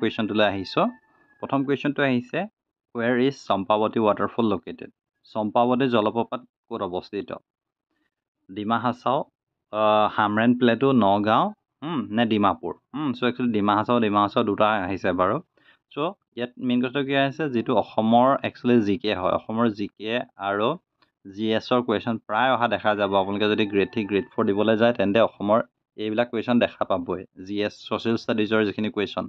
কুৱেশ্যনটোলৈ আহিছোঁ প্ৰথম কুৱেশ্যনটো আহিছে where is Champawati waterfall located Champawati জলপ্ৰপাত ক'ত অৱস্থিত ডিমা হাছাও হামৰেন প্লেটো নগাঁও নে ডিমাপুৰ সো একচুৱেলি ডিমা হাছাও দুটা আহিছে বাৰু সো ইয়াত মেইন কথা কি আছে যেটো অসমৰ একচুৱেলি জিকে হয় অসমৰ জিকে আৰু জিএছৰ কুৱেশ্যন প্ৰায় অহা দেখা যাব আপোনালোকে যদি গ্ৰেড 3 গ্ৰেড 4 দিবলৈ যায় তেন্তে অসমৰ এইবিলাক কুৱেশ্যন দেখা পাবই জিএছ সোশ্যাল ষ্টাডিজৰ যিখিনি কুৱেশ্যন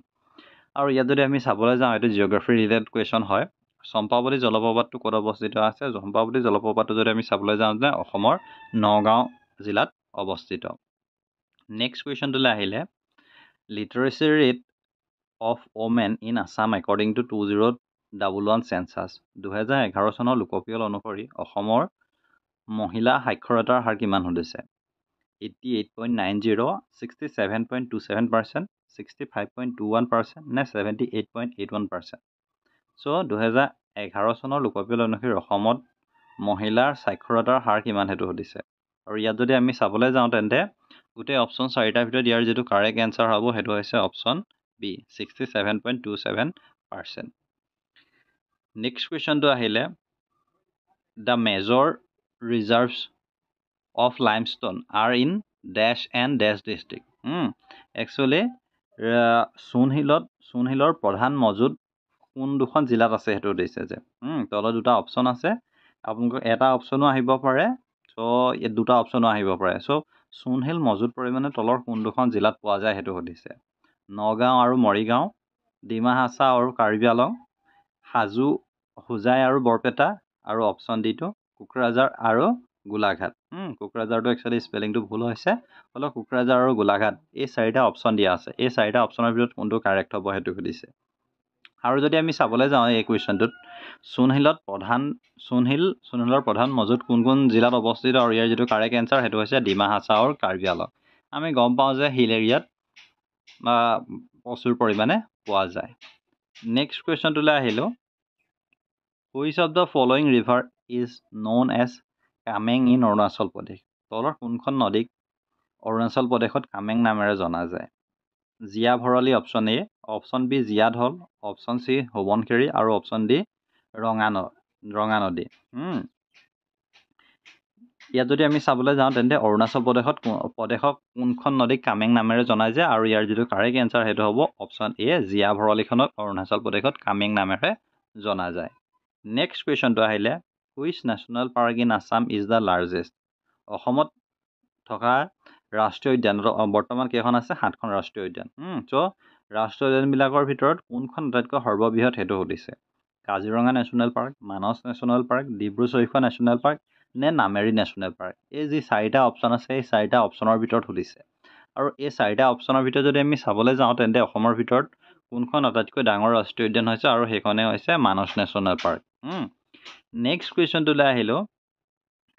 আৰু ইয়াত যদি আমি চাবলৈ যাওঁ এটো জিওগ্ৰাফি ৰিলেটেড কুৱেশ্যন হয় চম্পাৱতী জলপ্ৰপাতটো ক'ত অৱস্থিত আছে চম্পাৱতী জলপ্ৰপাতটো যদি আমি চাবলৈ যাওঁ যে অসমৰ নগাঁও জিলাত অৱস্থিত নেক্সট কুৱেশ্যনটোলৈ আহিলে লিটাৰেচি rate of women in Assam according to 2011 census 2011 চনৰ লোকপিয়ল অনুসৰি অসমৰ মহিলা সাক্ষৰতাৰ হাৰ কিমান হৈছে 88.90 67.27% 65.21% নে 78.81% সো 2011 চনৰ লোকপিয়ল অনুসৰি অসমত মহিলাৰ সাক্ষৰতাৰ হাৰ কিমান হেতু হৈছে আৰু ইয়াত যদি আমি চাবলৈ যাওঁ তেন্তে গোটেই অপচন চাৰিটাৰ ভিতৰত ইয়াৰ যেটো কাৰেক্ট এনসাৰ হ'ব হেতু হৈছে option B 67.27%. Next question to ahile the major reserves of limestone are in dash and dash district. Actually Sunhilor pradhan mojud কোন দুখন জিলাত আছে হেতু দিছে যে তলত দুটা অপচন আছে আপোনালোক এটা অপচনো আহিব পাৰে সো এই দুটা অপচনো আহিব পাৰে সো সুনহিল মজুদ পৰিমাণে তলৰ কোন দুখন জিলাত পোৱা যায় হেতু দিছে নগাঁও আৰু মৰিগাঁও ডিমা হাছাও আৰু কাৰ্বি আলং হাজো হুজাই আৰু বৰপেটা আৰু অপচন ডি টো কোকৰাঝাৰ আৰু গোলাঘাট কোকৰাঝাৰটো একচুৱেলি স্পেলিংটো ভুল হৈছে হলো কোকৰাঝাৰ আৰু গোলাঘাট এই চাৰিটা অপচন দিয়া আছে এই চাৰিটা অপচনৰ ভিতৰত কোনটো কাৰেক্ট হ'ব হেতু দিছে আৰু যদি আমি চাবলৈ যাওঁ এই কুৱেশ্যনটোত সুনহিলৰ প্ৰধান মজুদ কোন কোন জিলাত অৱস্থিত আৰু ইয়াৰ যেটো কাৰেক্ট এনসাৰ হেতু হৈছে ডিমা হাছাও আৰু কাৰ্বি আলং আমি গম পাওঁ যে হিল এৰিয়াত প্ৰচুৰ পৰিমাণে পোৱা যায় নেক্সট কুৱেশ্যনটোলৈ আহিলো which of the following river is known as Kameng in Arunachal Pradesh তলৰ কোনখন নদীক অৰুণাচল প্ৰদেশত কামেং নামেৰে জনা যায় জিয়া ভৰালী অপচন এ অপচন বি জিয়া ঢল অপচন সি হোবনখেৰী আৰু অপচন ডি ৰঙা নদী ইয়াত যদি আমি চাবলৈ যাওঁ তেন্তে অৰুণাচল প্ৰদেশক কোনখন নদীক কামেং নামেৰে জনা যায় আৰু ইয়াৰ যেটো কাৰেক্ট এনসাৰ হেতু হ'ব অপচন এ জিয়া ভৰালীখনক অৰুণাচল প্ৰদেশত কামেং নামেৰে জনা যায় নেক্সট কুৱেশ্যনটো আহিলে which national park in Assam is the largest অসমত থকা ৰাষ্ট্ৰীয় উদ্যান বৰ্তমান কেইখন আছে 7খন ৰাষ্ট্ৰীয় উদ্যান সো ৰাষ্ট্ৰীয় উদ্যানবিলাকৰ ভিতৰত কোনখন আটাইতকৈ সৰ্ববৃহৎ হেতু হৈছে Kaziranga national park Manas national park Dibru Saikhowa national park নে নামেৰি নেশ্যনেল পাৰ্ক এই যি চাৰিটা অপচন আছে এই চাৰিটা অপচনৰ ভিতৰত হৈছে আৰু এই চাৰিটা অপচনৰ ভিতৰত যদি আমি চাবলৈ যাওঁ তেন্তে অসমৰ ভিতৰত কোনখন আটাইতকৈ ডাঙৰ ৰাষ্ট্ৰীয় উদ্যান হৈছে আৰু সেইখনে হৈছে মানস নেশ্যনেল পাৰ্ক নেক্সট কুৱেশ্যনটোলৈ আহিলো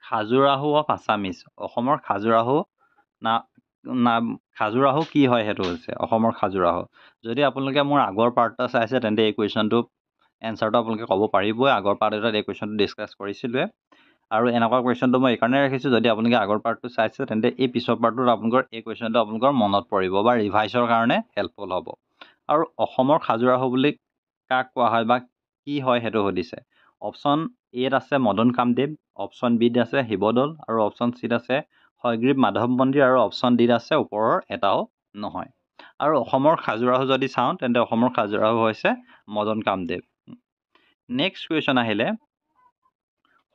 খাজুৰাহো অফ আছামিজ অসমৰ খাজুৰাহো কি হয় হেতু হৈছে অসমৰ খাজুৰাহো যদি আপোনালোকে মোৰ আগৰ পাৰ্টটা চাইছে তেন্তে এই কুৱেশ্যনটো এনসাৰটো আপোনালোকে ক'ব পাৰিবই আগৰ পাৰ্ট এটাত এই কুৱেশ্যনটো ডিসকাস কৰিছিলোৱে আৰু এনেকুৱা কুৱেশ্যনটো মই এইকাৰণে ৰাখিছো যদি আপোনালোকে আগৰ পাৰ্টটো চাইছে তেন্তে এই পিছৰ পাৰ্টটোত আপোনালোকৰ এই কুৱেশ্যনটো আপোনালোকৰ মনত পৰিব বা ৰিভাইজৰ কাৰণে হেল্পফুল হ'ব আৰু অসমৰ খাজুৰাহো বুলি কাক কোৱা হয় বা কি হয় হেতু সুধিছে অপচন এত আছে মদন কামদেৱ অপচন বিত আছে শিৱদৌল আৰু অপচন চিত আছে হয়গ্ৰীৱ মাধৱ মন্দিৰ আৰু অপচন ডিত আছে ওপৰৰ এটাও নহয় আৰু অসমৰ খাজুৰাহো যদি চাওঁ তেন্তে অসমৰ খাজুৰাহো হৈছে মদন কামদেৱ নেক্সট কুৱেশ্যন আহিলে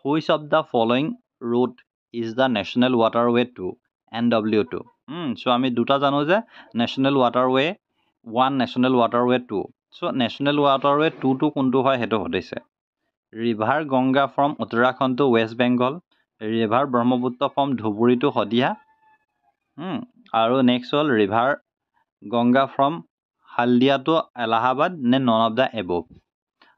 which of the following route is the national waterway to NW2 so আমি দুটা জানো যে national waterway 1 national waterway 2 so national waterway 2 টো কোনটো হয় হেতু সুধিছে river Ganga from Uttarakhand to West Bengal river Brahmaputra from Dhubri to Sadiya আৰু নেক্সট হ'ল river Ganga from Haldia to Allahabad নে নন অফ দা এবভ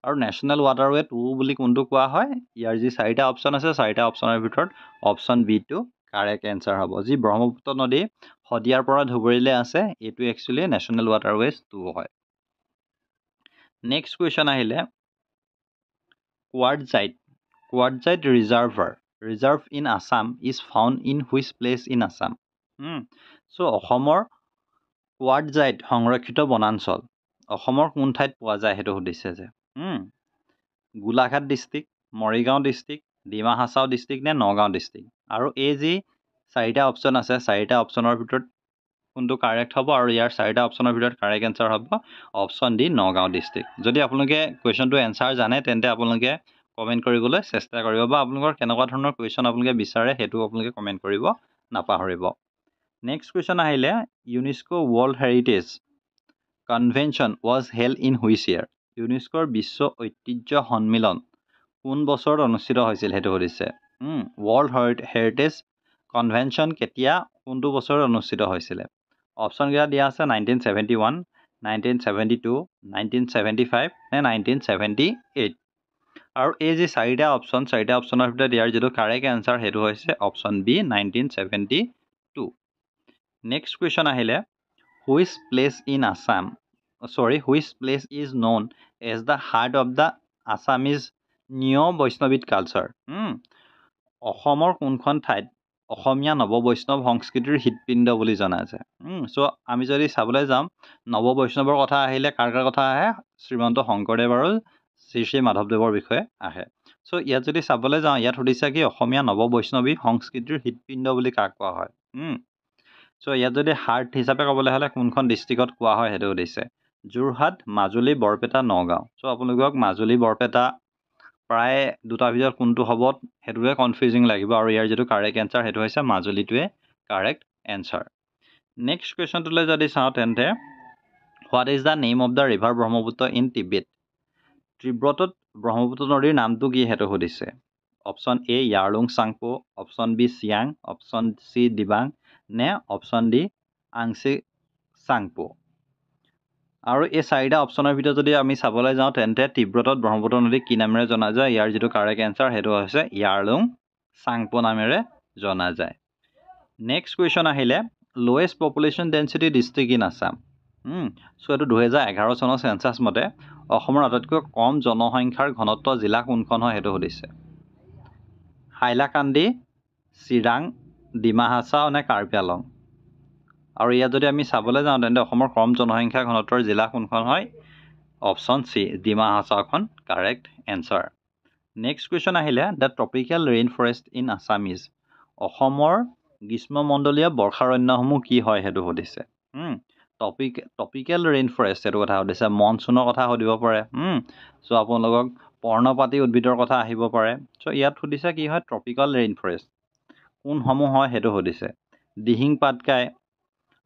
আৰু নেশ্যনেল ৱাটাৰৱে 2 বুলি কোনটো কোৱা হয় ইয়াৰ যি চাৰিটা অপচন আছে চাৰিটা অপচনৰ ভিতৰত অপচন বি টো কাৰেক্ট এনসাৰ হ'ব যি ব্ৰহ্মপুত্ৰ নদী শদিয়াৰ পৰা ধুবুৰীলৈ আছে এটো একচুয়ালি নেশ্যনেল ৱাটাৰৱেজ 2 হয় নেক্সট কুৱেশ্যন আহিলে quartzite reserve in Assam is found in which place in Assam so অসমৰ কোৱাৰ্ডজাইট সংৰক্ষিত বনাঞ্চল অসমৰ কোন ঠাইত পোৱা যায় সেইটো সুধিছে যে Golaghat district, Morigaon district, Dima Hasao district নে নগাঁও ডিষ্ট্ৰিক্ট। আৰু এই যি চাৰিটা অপশ্যন আছে, চাৰিটা অপশ্যনৰ ভিতৰত কোনটো কাৰেক্ট হ'ব, আৰু ইয়াৰ চাৰিটা অপশ্যনৰ ভিতৰত কাৰেক্ট এনচাৰ হ'ব অপশ্যন ডি নগাঁও ডিষ্ট্ৰিক্ট। যদি আপোনালোকে কুৱেশ্যনটো এনচাৰ জানে তেন্তে আপোনালোকে কমেণ্ট কৰিবলৈ চেষ্টা কৰিব, বা আপোনালোকৰ কেনেকুৱা ধৰণৰ কুৱেশ্যন আপোনালোকে বিচাৰে সেইটো আপোনালোকে কমেণ্ট কৰিব নাপাহৰিব। নেক্সট কুৱেশ্যন আহিলে, UNESCO world heritage convention was held in which year. ইউনেস্কোৰ বিশ্ব ঐতিহ্য সন্মিলন কোন বছৰত অনুষ্ঠিত হৈছিল সেইটো সুধিছে। ৱৰ্ল্ড হেৰিটেজ কনভেনশ্যন কেতিয়া কোনটো বছৰত অনুষ্ঠিত হৈছিলে? অপশ্যনকেইটা দিয়া আছে 1971, 1972, 1975 নে 1978। আৰু এই যি চাৰিটা অপশ্যনৰ ভিতৰত ইয়াৰ যিটো কাৰেক্ট এনচাৰ সেইটো হৈছে অপশ্যন বি 1972। নেক্সট কুৱেশ্যন আহিলে, which place is known as the হাৰ্ট অফ দ্য আছামিজ নিঅ' বৈষ্ণৱিক কালচাৰ। অসমৰ কোনখন ঠাইত অসমীয়া নৱবৈষ্ণৱ সংস্কৃতিৰ হৃদপিণ্ড বুলি জনা যায়? চ' আমি যদি চাবলৈ যাম, নৱবৈষ্ণৱৰ কথা আহিলে কাৰ কথা আহে? শ্ৰীমন্ত শংকৰদেৱ আৰু শ্ৰী শ্ৰী মাধৱদেৱৰ বিষয়ে আহে। চ' ইয়াত যদি চাবলৈ যাওঁ, ইয়াত সুধিছে কি অসমীয়া নৱবৈষ্ণৱী সংস্কৃতিৰ হৃদপিণ্ড বুলি কাক কোৱা হয়? চ' ইয়াত যদি হাৰ্ট হিচাপে ক'বলৈ হ'লে কোনখন ডিষ্ট্ৰিক্টত কোৱা হয় সেইটো সুধিছে। যোৰহাট, মাজুলী, বৰপেটা, নগাঁও। চ' আপোনালোকক মাজুলী, বৰপেটা প্ৰায় দুটাৰ ভিতৰত কোনটো হ'ব সেইটোৱে কনফিউজিং লাগিব, আৰু ইয়াৰ যিটো কাৰেক্ট এনচাৰ সেইটো হৈছে মাজুলীটোৱে কাৰেক্ট এনচাৰ। নেক্সট কুৱেশ্যনটোলৈ যদি চাওঁ তেন্তে, what is the name of the river Brahmaputra in Tibet. তিব্বতত ব্ৰহ্মপুত্ৰ নদীৰ নামটো কি সেইটো সুধিছে। Option A Yarlung Tsangpo, option B Siang, option C Dibang নে অপশ্যন ডি আংচি চাংপো। আৰু এই চাৰিটা অপশ্যনৰ ভিতৰত যদি আমি চাবলৈ যাওঁ তেন্তে তিব্বতত ব্ৰহ্মপুত্ৰ নদীক কি নামেৰে জনা যায়? ইয়াৰ যিটো কাৰেক্ট এনচাৰ সেইটো হৈছে য়াৰলুং চাংপো নামেৰে জনা যায়। নেক্সট কুৱেশ্যন আহিলে, lowest population density district in Assam. So' এইটো 2011 চনৰ চেঞ্চাছ মতে অসমৰ আটাইতকৈ কম জনসংখ্যাৰ ঘনত্ব জিলা কোনখন হয় সেইটো সুধিছে। হাইলাকান্দি, চিৰাং, ডিমা হাছাও নে কাৰ্বি আংলং। আৰু ইয়াত যদি আমি চাবলৈ যাওঁ তেন্তে অসমৰ কম জনসংখ্যা ঘনত্বৰ জিলা কোনখন হয়? অপশ্যন চি ডিমা হাছাওখন কাৰেক্ট এনচাৰ। নেক্সট কুৱেশ্যন আহিলে, the tropical rain forest in Assam is. অসমৰ গ্ৰীষ্মমণ্ডলীয় বৰ্ষাৰণ্যসমূহ কি হয় সেইটো সুধিছে। টপিকেল ৰেইন ফৰেষ্ট এইটো কথা সুধিছে, মনচুনৰ কথা সুধিব পাৰে। চ' আপোনালোকক পৰ্ণপাতী উদ্ভিদৰ কথা আহিব পাৰে। চ' ইয়াত সুধিছে কি হয় ট্ৰপিকেল ৰেইন ফৰেষ্ট কোনসমূহ হয় সেইটো সুধিছে। Dehing Patkai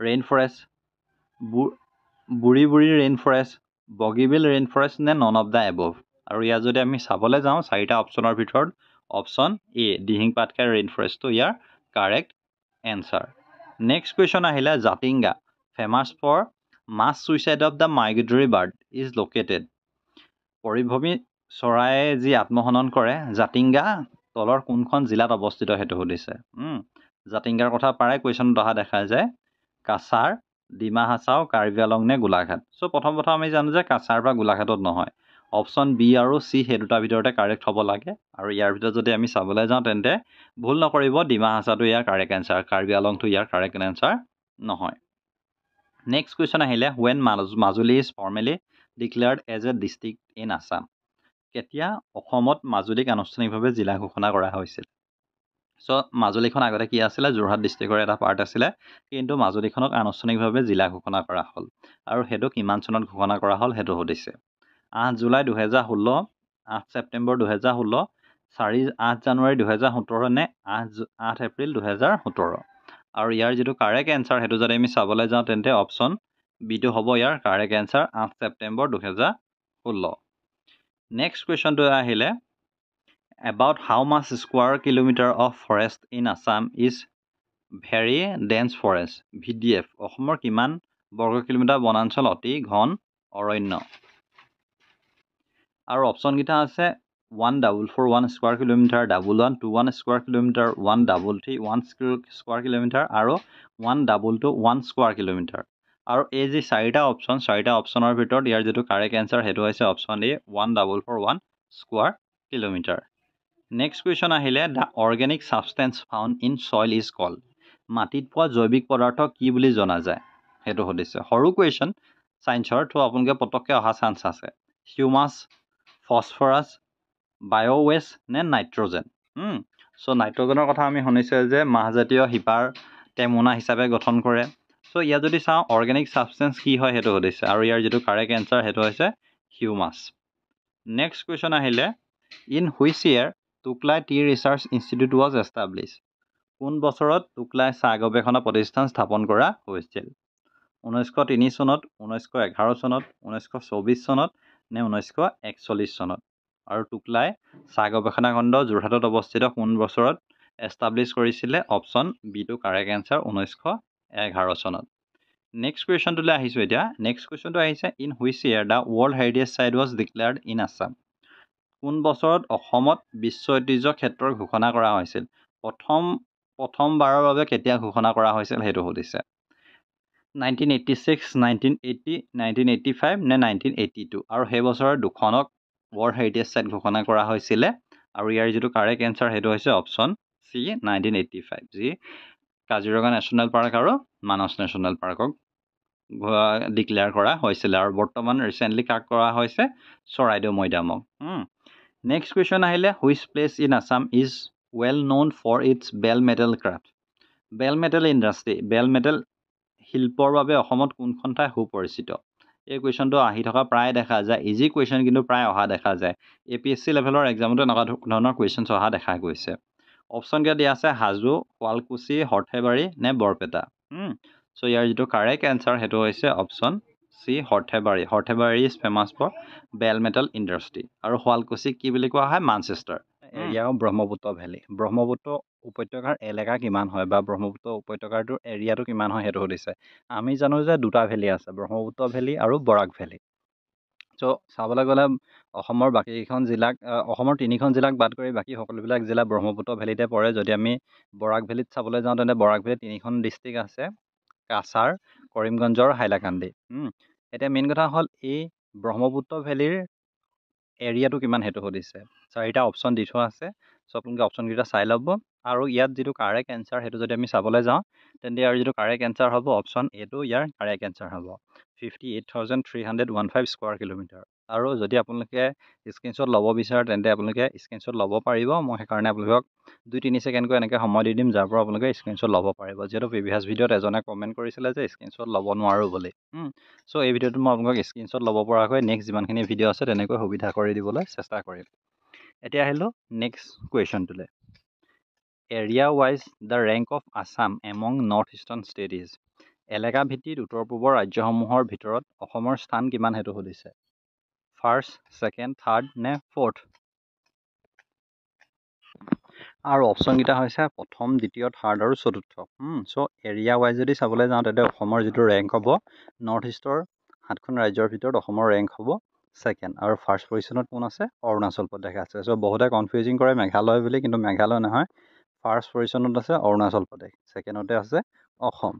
rain forest, Burhi rain forest, Bogibeel rain forest নে নন অফ দ্য এবভ। আৰু ইয়াত যদি আমি চাবলৈ যাওঁ চাৰিটা অপশ্যনৰ ভিতৰত option A Dehing Patkai rain ফৰেষ্টটো ইয়াৰ কাৰেক্ট এনচাৰ। নেক্সট কুৱেশ্যন আহিলে, Jatinga famous for mass suicide of the migratory bird is located. পৰিভ্ৰমী চৰাইয়ে যি আত্মহনন কৰে জাতিংগা তলৰ কোনখন জিলাত অৱস্থিত সেইটো সুধিছে। জাতিংগাৰ কথা প্ৰায় কুৱেশ্যনত অহা দেখা যায়। কাছাৰ, ডিমা হাছাও, কাৰ্বি আংলং নে গোলাঘাট। চ' প্ৰথম আমি জানো যে কাছাৰ বা গোলাঘাটত নহয়। অপশ্যন বি আৰু চি সেই দুটাৰ ভিতৰতে কাৰেক্ট হ'ব লাগে। আৰু ইয়াৰ ভিতৰত যদি আমি চাবলৈ যাওঁ তেন্তে ভুল নকৰিব, ডিমা হাছাওটো ইয়াৰ কাৰেক্ট এনচাৰ, কাৰ্বি আংলংটো ইয়াৰ কাৰেক্ট এনচাৰ নহয়। নেক্সট কুৱেশ্যন আহিলে, when Majuli is formally declared as a district in Assam. কেতিয়া অসমত মাজুলীক আনুষ্ঠানিকভাৱে জিলা ঘোষণা কৰা হৈছিল? চ' মাজুলীখন আগতে কি আছিলে? যোৰহাট ডিষ্ট্ৰিক্টৰ এটা পাৰ্ট আছিলে, কিন্তু মাজুলীখনক আনুষ্ঠানিকভাৱে জিলা ঘোষণা কৰা হ'ল। আৰু সেইটো কিমান চনত ঘোষণা কৰা হ'ল সেইটো সুধিছে। 8 জুলাই 2016, 8 ছেপ্টেম্বৰ 2016, 8 জানুৱাৰী 2017 নে 8 এপ্ৰিল 2017। আৰু ইয়াৰ যিটো কাৰেক্ট এনচাৰ সেইটো যদি আমি চাবলৈ যাওঁ তেন্তে অপশ্যন বিটো হ'ব ইয়াৰ কাৰেক্ট এনচাৰ, 8 ছেপ্টেম্বৰ 2016। নেক্সট কুৱেশ্যনটো আহিলে, about how much square kilometre of forest in Assam is very dense forest VDF। অসমৰ কিমান বৰ্গ কিলোমিটাৰ বনাঞ্চল অতি ঘন অৰণ্য। আৰু অপশ্যনকেইটা আছে 1441 square kilometre, 1121 square kilometre, 1331 square kilometre আৰু 1221 স্কোৱাৰ কিলোমিটাৰ। আৰু এই যি চাৰিটা অপশ্যনৰ ভিতৰত ইয়াৰ যিটো কাৰেক্ট এনচাৰ সেইটো হৈছে option A 1441 square kilometre. Next question আহিলে, the organic substance found in soil is called. মাটিত পোৱা জৈৱিক পদাৰ্থ কি বুলি জনা যায় সেইটো সুধিছে। সৰু কুৱেশ্যন, সায়েন্সৰ তো আপোনালোকে পটককৈ অহা চান্স আছে হিউমাছ ফছফৰাছ বায়'ৱেষ্ট নে নাইট্ৰজেন চ' নাইট্ৰজেনৰ কথা আমি শুনিছোঁ যে মাহজাতীয় শিপাৰ টেমুনা হিচাপে গঠন কৰে চ' ইয়াত যদি চাওঁ অৰ্গেনিক ছাবষ্টেঞ্চ কি হয় সেইটো সুধিছে আৰু ইয়াৰ যিটো কাৰেক্ট এনচাৰ সেইটো হৈছে হিউমাছ নেক্সট কুৱেশ্যন আহিলে in which year Tocklai tea research institute was establish কোন বছৰত টুকলাই চাহ গৱেষণা প্ৰতিষ্ঠান স্থাপন কৰা হৈছিল 1903 চনত 1911 চনত 1924 চনত নে 1941 চনত আৰু টুকলাই চাহ গৱেষণা খণ্ড যোৰহাটত অৱস্থিত কোন বছৰত এষ্টাব্লিছ কৰিছিলে option B to correct answer 1911 চনত নেক্সট কুৱেশ্যনটোলৈ আহিছোঁ এতিয়া নেক্সট কুৱেশ্যনটো আহিছে in which year the world heritage site was declared in Assam কোন বছৰত অসমত বিশ্ব ঐতিহ্য ক্ষেত্ৰৰ ঘোষণা কৰা হৈছিল প্ৰথমবাৰৰ বাবে কেতিয়া ঘোষণা কৰা হৈছিল সেইটো সুধিছে 1986 1980 1985 নে 1982 আৰু সেই বছৰৰ দুখনক ৱৰ্ল্ড হেৰিটেজ চাইট ঘোষণা কৰা হৈছিলে আৰু ইয়াৰ যিটো কাৰেক্ট এনচাৰ সেইটো হৈছে অপশ্যন চি 1985 যি কাজিৰঙা নেশ্যনেল পাৰ্ক আৰু মানস নেশ্যনেল পাৰ্কক ডিক্লেয়াৰ কৰা হৈছিলে আৰু বৰ্তমান ৰিচেণ্টলি কাক কৰা হৈছে চৰাইদেউ মৈদামক নেক্সট কুৱেশ্যন আহিলে which place in Assam is well known for its bell metal craft bell metal industry bell metal শিল্পৰ বাবে অসমত কোনখন ঠাই সুপৰিচিত এই কুৱেশ্যনটো আহি থকা প্ৰায় দেখা যায় ইজি কুৱেশ্যন কিন্তু প্ৰায় অহা দেখা যায় APSC লেভেলৰ এক্সামতো এনেকুৱা ধৰণৰ কুৱেশ্যনছ অহা দেখা গৈছে অপশ্যন কেইটা দিয়া আছে হাজো শুৱালকুছি সৰ্থেবাৰী নে বৰপেটা চ' ইয়াৰ যিটো কাৰেক্ট এনচাৰ সেইটো হৈছে option C Sarthebari is famous for bell metal industry আৰু শুৱালকুছিক কি বুলি কোৱা হয় মানচেষ্টাৰ এৰিয়াও ব্ৰহ্মপুত্ৰ ভেলী ব্ৰহ্মপুত্ৰ উপত্যকাৰ এলেকা কিমান হয় বা ব্ৰহ্মপুত্ৰ উপত্যকাটোৰ এৰিয়াটো কিমান হয় সেইটো সুধিছে আমি জানো যে দুটা ভেলী আছে ব্ৰহ্মপুত্ৰ ভেলী আৰু বৰাক ভেলী চ' চাবলৈ গ'লে অসমৰ বাকীকেইখন জিলাক অসমৰ তিনিখন জিলাক বাদ কৰি বাকী সকলোবিলাক জিলা ব্ৰহ্মপুত্ৰ ভেলীতে পৰে যদি আমি বৰাক ভেলীত চাবলৈ যাওঁ তেন্তে বৰাক ভেলীত তিনিখন ডিষ্ট্ৰিক্ট আছে কাছাৰ কৰিমগঞ্জ আৰু হাইলাকান্দি এতিয়া মেইন কথা হ'ল এই ব্ৰহ্মপুত্ৰ ভেলীৰ এৰিয়াটো কিমান সেইটো সুধিছে চাৰিটা অপশ্যন দি থোৱা আছে চ' আপোনালোকে অপশ্যনকেইটা চাই ল'ব আৰু ইয়াত যিটো কাৰেক্ট এনচাৰ সেইটো যদি আমি চাবলৈ যাওঁ তেন্তে ইয়াৰ যিটো কাৰেক্ট এনচাৰ হ'ব অপশ্যন এটো ইয়াৰ কাৰেক্ট এনচাৰ হ'ব 58,315 স্কোৱাৰ কিলোমিটাৰ আৰু যদি আপোনালোকে স্ক্ৰীনশ্বট ল'ব বিচাৰে তেন্তে আপোনালোকে স্ক্ৰীনশ্বট ল'ব পাৰিব মই সেইকাৰণে আপোনালোকক 2-3 ছেকেণ্ডকৈ এনেকৈ সময় দি দিম যাৰ পৰা আপোনালোকে স্ক্ৰীনশ্বট ল'ব পাৰিব যিহেতু প্ৰিভিয়াছ ভিডিঅ'ত এজনে কমেণ্ট কৰিছিলে যে স্ক্ৰীনশ্বট ল'ব নোৱাৰোঁ বুলি চ' এই ভিডিঅ'টোত মই আপোনালোকক স্ক্ৰীনশ্বট ল'ব পৰাকৈ নেক্সট যিমানখিনি ভিডিঅ' আছে তেনেকৈ সুবিধা কৰি দিবলৈ চেষ্টা কৰিম এতিয়া আহিলোঁ নেক্সট কুৱেশ্যনটোলৈ area wise the rank of Assam among north eastern state is এলেকা ভিত্তিত উত্তৰ পূবৰ ৰাজ্যসমূহৰ ভিতৰত অসমৰ স্থান কিমান সেইটো সুধিছে ফাৰ্ষ্ট ছেকেণ্ড থাৰ্ড নে ফ'ৰ্থ আৰু অপশ্যনকেইটা হৈছে প্ৰথম দ্বিতীয় থাৰ্ড আৰু চতুৰ্থ চ' এৰিয়া ৱাইজ যদি চাবলৈ যাওঁ তেন্তে অসমৰ যিটো ৰেংক হ'ব নৰ্থ ইষ্টৰ 7খন ৰাজ্যৰ ভিতৰত অসমৰ ৰেংক হ'ব ছেকেণ্ড আৰু ফাৰ্ষ্ট পজিশ্যনত কোন আছে অৰুণাচল প্ৰদেশ আছে চ' বহুতে কনফিউজিং কৰে মেঘালয় বুলি কিন্তু মেঘালয় নহয় ফাৰ্ষ্ট পজিশ্যনত আছে অৰুণাচল প্ৰদেশ ছেকেণ্ডতে আছে অসম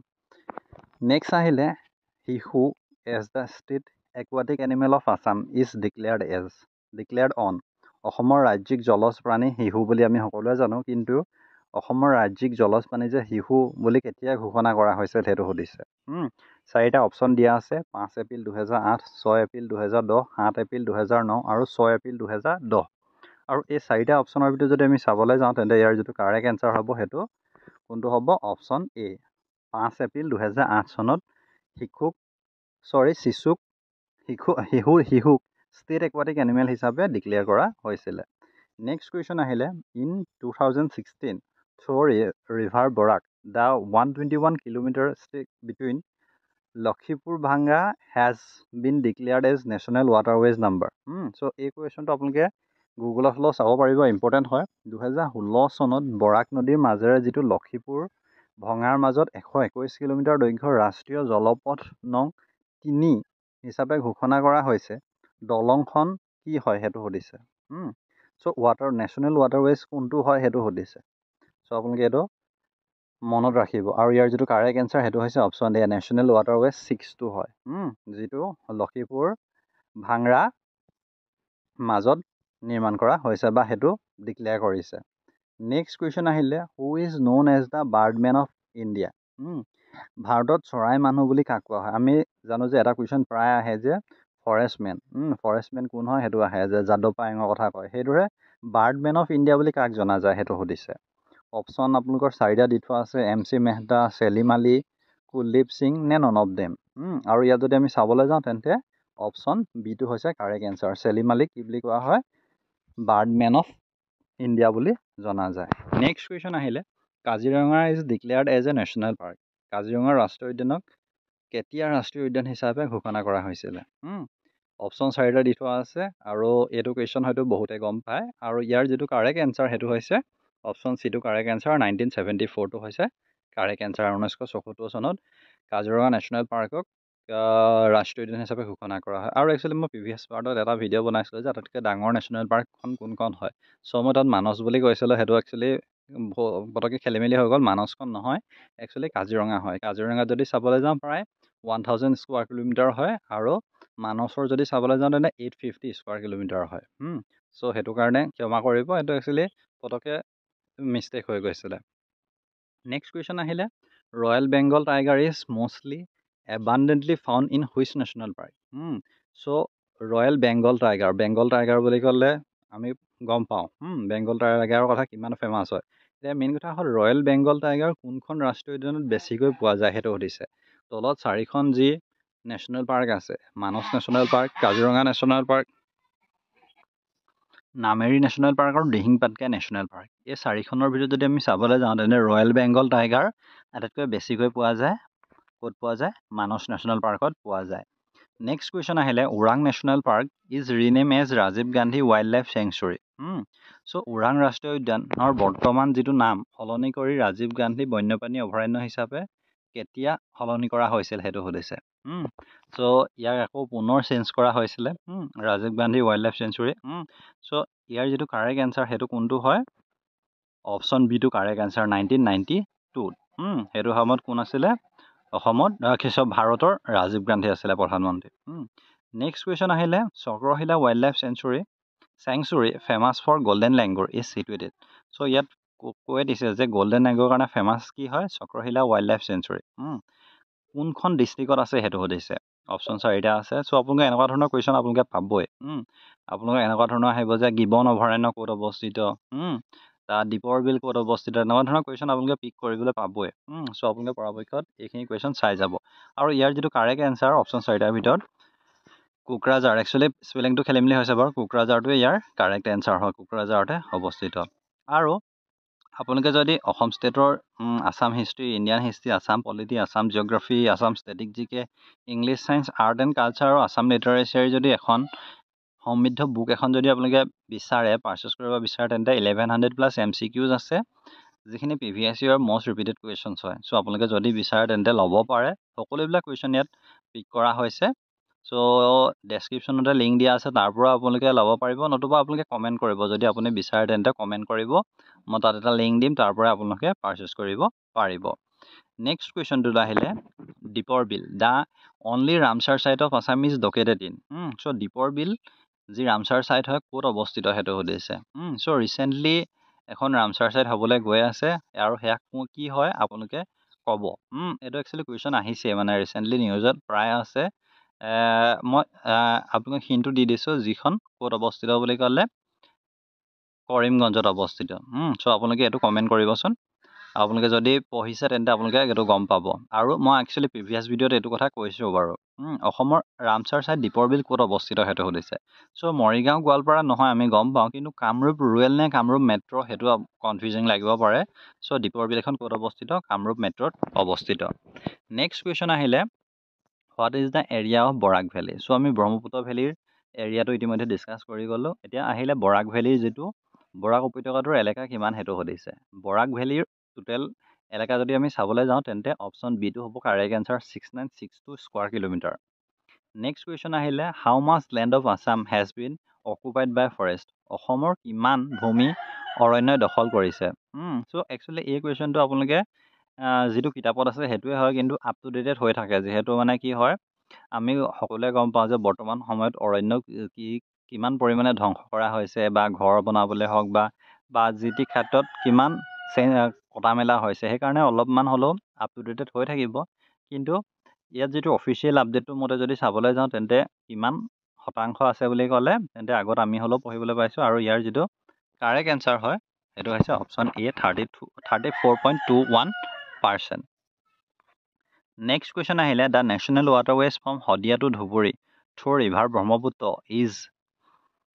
নেক্সট আহিলে শিশু as the state aquatic animal of Assam is declared on অসমৰ ৰাজ্যিক জলজ প্ৰাণী শিশু বুলি আমি সকলোৱে জানো কিন্তু অসমৰ ৰাজ্যিক জলজ প্ৰাণী যে শিশু বুলি কেতিয়া ঘোষণা কৰা হৈছিল সেইটো সুধিছে চাৰিটা অপশ্যন দিয়া আছে 5 এপ্ৰিল 2008 6 এপ্ৰিল 2010 7 এপ্ৰিল 2009 আৰু 6 এপ্ৰিল 2010 আৰু এই চাৰিটা অপশ্যনৰ ভিতৰত যদি আমি চাবলৈ যাওঁ তেন্তে ইয়াৰ যিটো কাৰেক্ট এনচাৰ হ'ব সেইটো কোনটো হ'ব অপশ্যন এ 5 এপ্ৰিল 2008 চনত শিশুক ষ্টেট একুৱাটিক এনিমেল হিচাপে ডিক্লেয়াৰ কৰা হৈছিলে নেক্সট কুৱেশ্যন আহিলে in 2016 through river Barak the 121 kilometre stretch between Lakhipur Bhangra has been declared as national waterways number so' এই কুৱেশ্যনটো আপোনালোকে গুগলত হ'লেও চাব পাৰিব ইম্পৰ্টেণ্ট হয় 2016 চনত বৰাক নদীৰ মাজেৰে যিটো লক্ষীপুৰ ভঙাৰ মাজত 121 কিলোমিটাৰ দৈৰ্ঘ্যৰ ৰাষ্ট্ৰীয় জলপথ নং 3 হিচাপে ঘোষণা কৰা হৈছে দলংখন কি হয় সেইটো সুধিছে চ' নেশ্যনেল ৱাটাৰৱেজ কোনটো হয় সেইটো সুধিছে চ' আপোনালোকে এইটো মনত ৰাখিব আৰু ইয়াৰ যিটো কাৰেক্ট এনচাৰ সেইটো হৈছে অপশ্যন এ নেশ্যনেল ৱাটাৰৱেজ 6টো হয় যিটো লক্ষীপুৰ ভাংৰা মাজত নিৰ্মাণ কৰা হৈছে বা সেইটো ডিক্লেয়াৰ কৰিছে নেক্সট কুৱেশ্যন আহিলে who is known as the birdman of India ভাৰতত চৰাই মানুহ বুলি কাক কোৱা হয়? আমি জানো যে এটা কুৱেশ্যন প্ৰায় আহে যে ফৰেষ্টমেন ফৰেষ্টমেন কোন হয় সেইটো আহে যে যাদৱ পায়েঙৰ কথা কয়। সেইদৰে বাৰ্ডমেন অফ ইণ্ডিয়া বুলি কাক জনা যায় সেইটো সুধিছে। অপশ্যন আপোনালোকৰ চাৰিটা দি থোৱা আছে MC মেহতা, ছেলিম আলী, কুলদীপ সিং নে নন অফ দেম। আৰু ইয়াত যদি আমি চাবলৈ যাওঁ তেন্তে অপশ্যন বিটো হৈছে কাৰেক্ট এনচাৰ। ছেলিম আলীক কি বুলি কোৱা হয়? বাৰ্ডমেন অফ ইণ্ডিয়া বুলি জনা যায়। নেক্সট কুৱেশ্যন আহিলে Kaziranga is declared as a national park. Kaziranga ৰাষ্ট্ৰীয় উদ্যানক কেতিয়া ৰাষ্ট্ৰীয় উদ্যান হিচাপে ঘোষণা কৰা হৈছিলে? অপশ্যন চাৰিটা দি থোৱা আছে আৰু এইটো কুৱেশ্যন হয়তো বহুতে গম পায় আৰু ইয়াৰ যিটো কাৰেক্ট এনচাৰ সেইটো হৈছে অপশ্যন চিটো কাৰেক্ট এনচাৰ। 1974টো হৈছে কাৰেক্ট এনচাৰ। 1974 চনত কাজিৰঙা নেশ্যনেল পাৰ্কক ৰাষ্ট্ৰীয় উদ্যান হিচাপে ঘোষণা কৰা হয়। আৰু একচুৱেলি মই প্ৰিভিয়াছ পাৰ্টত এটা ভিডিঅ' বনাইছিলোঁ যে আটাইতকৈ ডাঙৰ নেশ্যনেল পাৰ্কখন কোনখন হয়। চ' মই তাত মানস বুলি কৈছিলোঁ, সেইটো একচুৱেলি পটককৈ খেলি মেলি হৈ গ'ল। মানসখন নহয়, একচুৱেলি কাজিৰঙা হয়। কাজিৰঙাত যদি চাবলৈ যাওঁ প্ৰায় 1000 স্কোৱাৰ কিলোমিটাৰ হয় আৰু মানসৰ যদি চাবলৈ যাওঁ তেন্তে 850 স্কোৱাৰ কিলোমিটাৰ হয়। চ' সেইটো কাৰণে ক্ষমা কৰিব, এইটো একচুৱেলি পটককৈ মিষ্টেক হৈ গৈছিলে। নেক্সট কুৱেশ্যন আহিলে royal Bengal tiger is mostly abundantly found in which national park. So' royal Bengal tiger বুলি ক'লে আমি গম পাওঁ বেংগল টাইগাৰৰ কথা কিমান ফেমাছ হয়। এতিয়া মেইন কথা হ'ল ৰয়েল বেংগল টাইগাৰ কোনখন ৰাষ্ট্ৰীয় উদ্যানত বেছিকৈ পোৱা যায় সেইটো সুধিছে। তলত চাৰিখন যি নেশ্যনেল পাৰ্ক আছে, Manas national park, Kaziranga national park, Nameri national park আৰু দিহিং পাটকাই নেশ্যনেল পাৰ্ক, এই চাৰিখনৰ ভিতৰত যদি আমি চাবলৈ যাওঁ তেন্তে ৰয়েল বেংগল টাইগাৰ আটাইতকৈ বেছিকৈ পোৱা যায়। ক'ত পোৱা যায়? মানস নেশ্যনেল পাৰ্কত পোৱা যায়। নেক্সট কুৱেশ্যন আহিলে Orang national park is rename as Rajiv Gandhi wild life sanctuary. So' Orang ৰাষ্ট্ৰীয় উদ্যানৰ বৰ্তমান যিটো নাম সলনি কৰি ৰাজীৱ গান্ধী বন্যপ্ৰাণী অভয়াৰণ্য হিচাপে কেতিয়া সলনি কৰা হৈছিল সেইটো সুধিছে। চ' ইয়াক আকৌ পুনৰ চেঞ্জ কৰা হৈছিলে Rajiv Gandhi wild life sanctuary. So' ইয়াৰ যিটো কাৰেক্ট এনচাৰ সেইটো কোনটো হয়? অপশ্যন বিটো কাৰেক্ট এনচাৰ। 1992ত সেইটো সময়ত কোন আছিলে? অসমত ভাৰতৰ ৰাজীৱ গান্ধী আছিলে প্ৰধানমন্ত্ৰী। নেক্সট কুৱেশ্যন আহিলে Chakrashila wild life sanctuary famous for golden langur is situated. So' ইয়াত কৈ দিছে যে গল্ডেন লেংগুৰ কাৰণে ফেমাছ কি হয়? চক্ৰশিলা ৱাইল্ড লাইফ চেংচুৰী কোনখন ডিষ্ট্ৰিক্টত আছে সেইটো সুধিছে। অপশ্যন চাৰিটা আছে। চ' আপোনালোকে এনেকুৱা ধৰণৰ কুৱেশ্যন আপোনালোকে পাবই। আপোনালোকে এনেকুৱা ধৰণৰ আহিব যে গিবন অভয়াৰণ্য ক'ত অৱস্থিত, দীপৰ বিল ক'ত অৱস্থিত, এনেকুৱা ধৰণৰ কুৱেশ্যন আপোনালোকে পিক কৰিবলৈ পাবই। চ' আপোনালোকে পৰাপক্ষত এইখিনি কুৱেশ্যন চাই যাব। আৰু ইয়াৰ যিটো কাৰেক্ট এনচাৰ অপশ্যন চাৰিটাৰ ভিতৰত কোকৰাঝাৰ, একচুৱেলি স্পেলিংটো খেলি মেলি হৈছে বাৰু, কোকৰাঝাৰটোৱে ইয়াৰ কাৰেক্ট এনচাৰ হয়, কোকৰাঝাৰতে অৱস্থিত। আৰু আপোনালোকে যদি অসম ষ্টেটৰ Assam history, Indian history, Assam polity, Assam geography, Assam static GK, English science, art and culture আৰু আছাম লিটাৰেচাৰী যদি এখন সমৃদ্ধ বুক এখন যদি আপোনালোকে বিচাৰে, পাৰ্চেছ কৰিব বিচাৰে, তেন্তে 1100+ MCQs আছে, যিখিনি previous year most repeated questions হয়। চ' আপোনালোকে যদি বিচাৰে তেন্তে ল'ব পাৰে। সকলোবিলাক কুৱেশ্যন ইয়াত পিক কৰা হৈছে। চ' ডেছক্ৰিপশ্যনতে লিংক দিয়া আছে, তাৰ পৰা আপোনালোকে ল'ব পাৰিব, নতুবা আপোনালোকে কমেণ্ট কৰিব। যদি আপুনি বিচাৰে তেন্তে কমেণ্ট কৰিব, মই তাত এটা লিংক দিম, তাৰ পৰা আপোনালোকে পাৰ্চেছ কৰিব পাৰিব। নেক্সট কুৱেশ্যনটোত আহিলে Deepor Beel the only ramsar site of Assam is located in. So' Deepor Beel যি ৰামচাৰ ছাইট হয় ক'ত অৱস্থিত সেইটো সুধিছে। চ' ৰিচেণ্টলি এখন ৰামচাৰ ছাইট হ'বলৈ গৈ আছে আৰু সেয়া কি হয় আপোনালোকে ক'ব। এইটো একচুৱেলি কুৱেশ্যন আহিছে মানে ৰিচেণ্টলি নিউজত প্ৰায় আছে। মই আপোনাক হিণ্টটো দি দিছোঁ, যিখন ক'ত অৱস্থিত বুলি ক'লে কৰিমগঞ্জত অৱস্থিত। চ' আপোনালোকে এইটো কমেণ্ট কৰিবচোন। আপোনালোকে যদি পঢ়িছে তেন্তে আপোনালোকে এইটো গম পাব। আৰু মই একচুৱেলি প্ৰিভিয়াছ ভিডিঅ'ত এইটো কথা কৈছোঁ বাৰু। অসমৰ ৰামচাৰ ছাইট দীপৰ বিল ক'ত অৱস্থিত সেইটো সুধিছে। চ' মৰিগাঁও গোৱালপাৰা নহয় আমি গম পাওঁ, কিন্তু কামৰূপ ৰুৰেল নে কামৰূপ মেট্ৰ' সেইটো কনফিউজিং লাগিব পাৰে। চ' দীপৰ বিল এখন ক'ত অৱস্থিত? কামৰূপ মেট্ৰ'ত অৱস্থিত। নেক্সট কুৱেশ্যন আহিলে what is the area of Barak valley. So' আমি ব্ৰহ্মপুত্ৰ ভেলীৰ এৰিয়াটো ইতিমধ্যে ডিছকাছ কৰি গ'লোঁ। এতিয়া আহিলে বৰাক ভেলীৰ যিটো বৰাক উপত্যকাটোৰ এলেকা কিমান সেইটো সুধিছে। বৰাক ভেলীৰ টোটেল এলেকা যদি আমি চাবলৈ যাওঁ তেন্তে অপশ্যন বিটো হ'ব correct answer, 6962 square kilometre. Next question আহিলে how much land of Assam has been occupied by forest. অসমৰ কিমান ভূমি অৰণ্যই দখল কৰিছে। চ' একচুৱেলি এই কুৱেশ্যনটো আপোনালোকে যিটো কিতাপত আছে সেইটোৱে হয়, কিন্তু আপ টু ডেটেড হৈ থাকে, যিহেতু মানে কি হয় আমি সকলোৱে গম পাওঁ যে বৰ্তমান সময়ত অৰণ্য কিমান পৰিমাণে ধ্বংস কৰা হৈছে, বা ঘৰ বনাবলৈ হওক বা যি টি ক্ষেত্ৰত কিমান কটা মেলা হৈছে সেইকাৰণে অলপমান হ'লেও আপ টু ডেটেড হৈ থাকিব কিন্তু ইয়াত যিটো অফিচিয়েল আপডেটটোৰ মতে যদি চাবলৈ যাওঁ তেন্তে কিমান শতাংশ আছে বুলি ক'লে তেন্তে আগত আমি হ'লেও পঢ়িবলৈ পাইছোঁ আৰু ইয়াৰ যিটো কাৰেক্ট এনচাৰ হয় সেইটো হৈছে অপশ্যন এ 34.21%. নেক্সট কুৱেশ্যন আহিলে the national waterway from Sadiya to Dhubri through river Brahmaputra is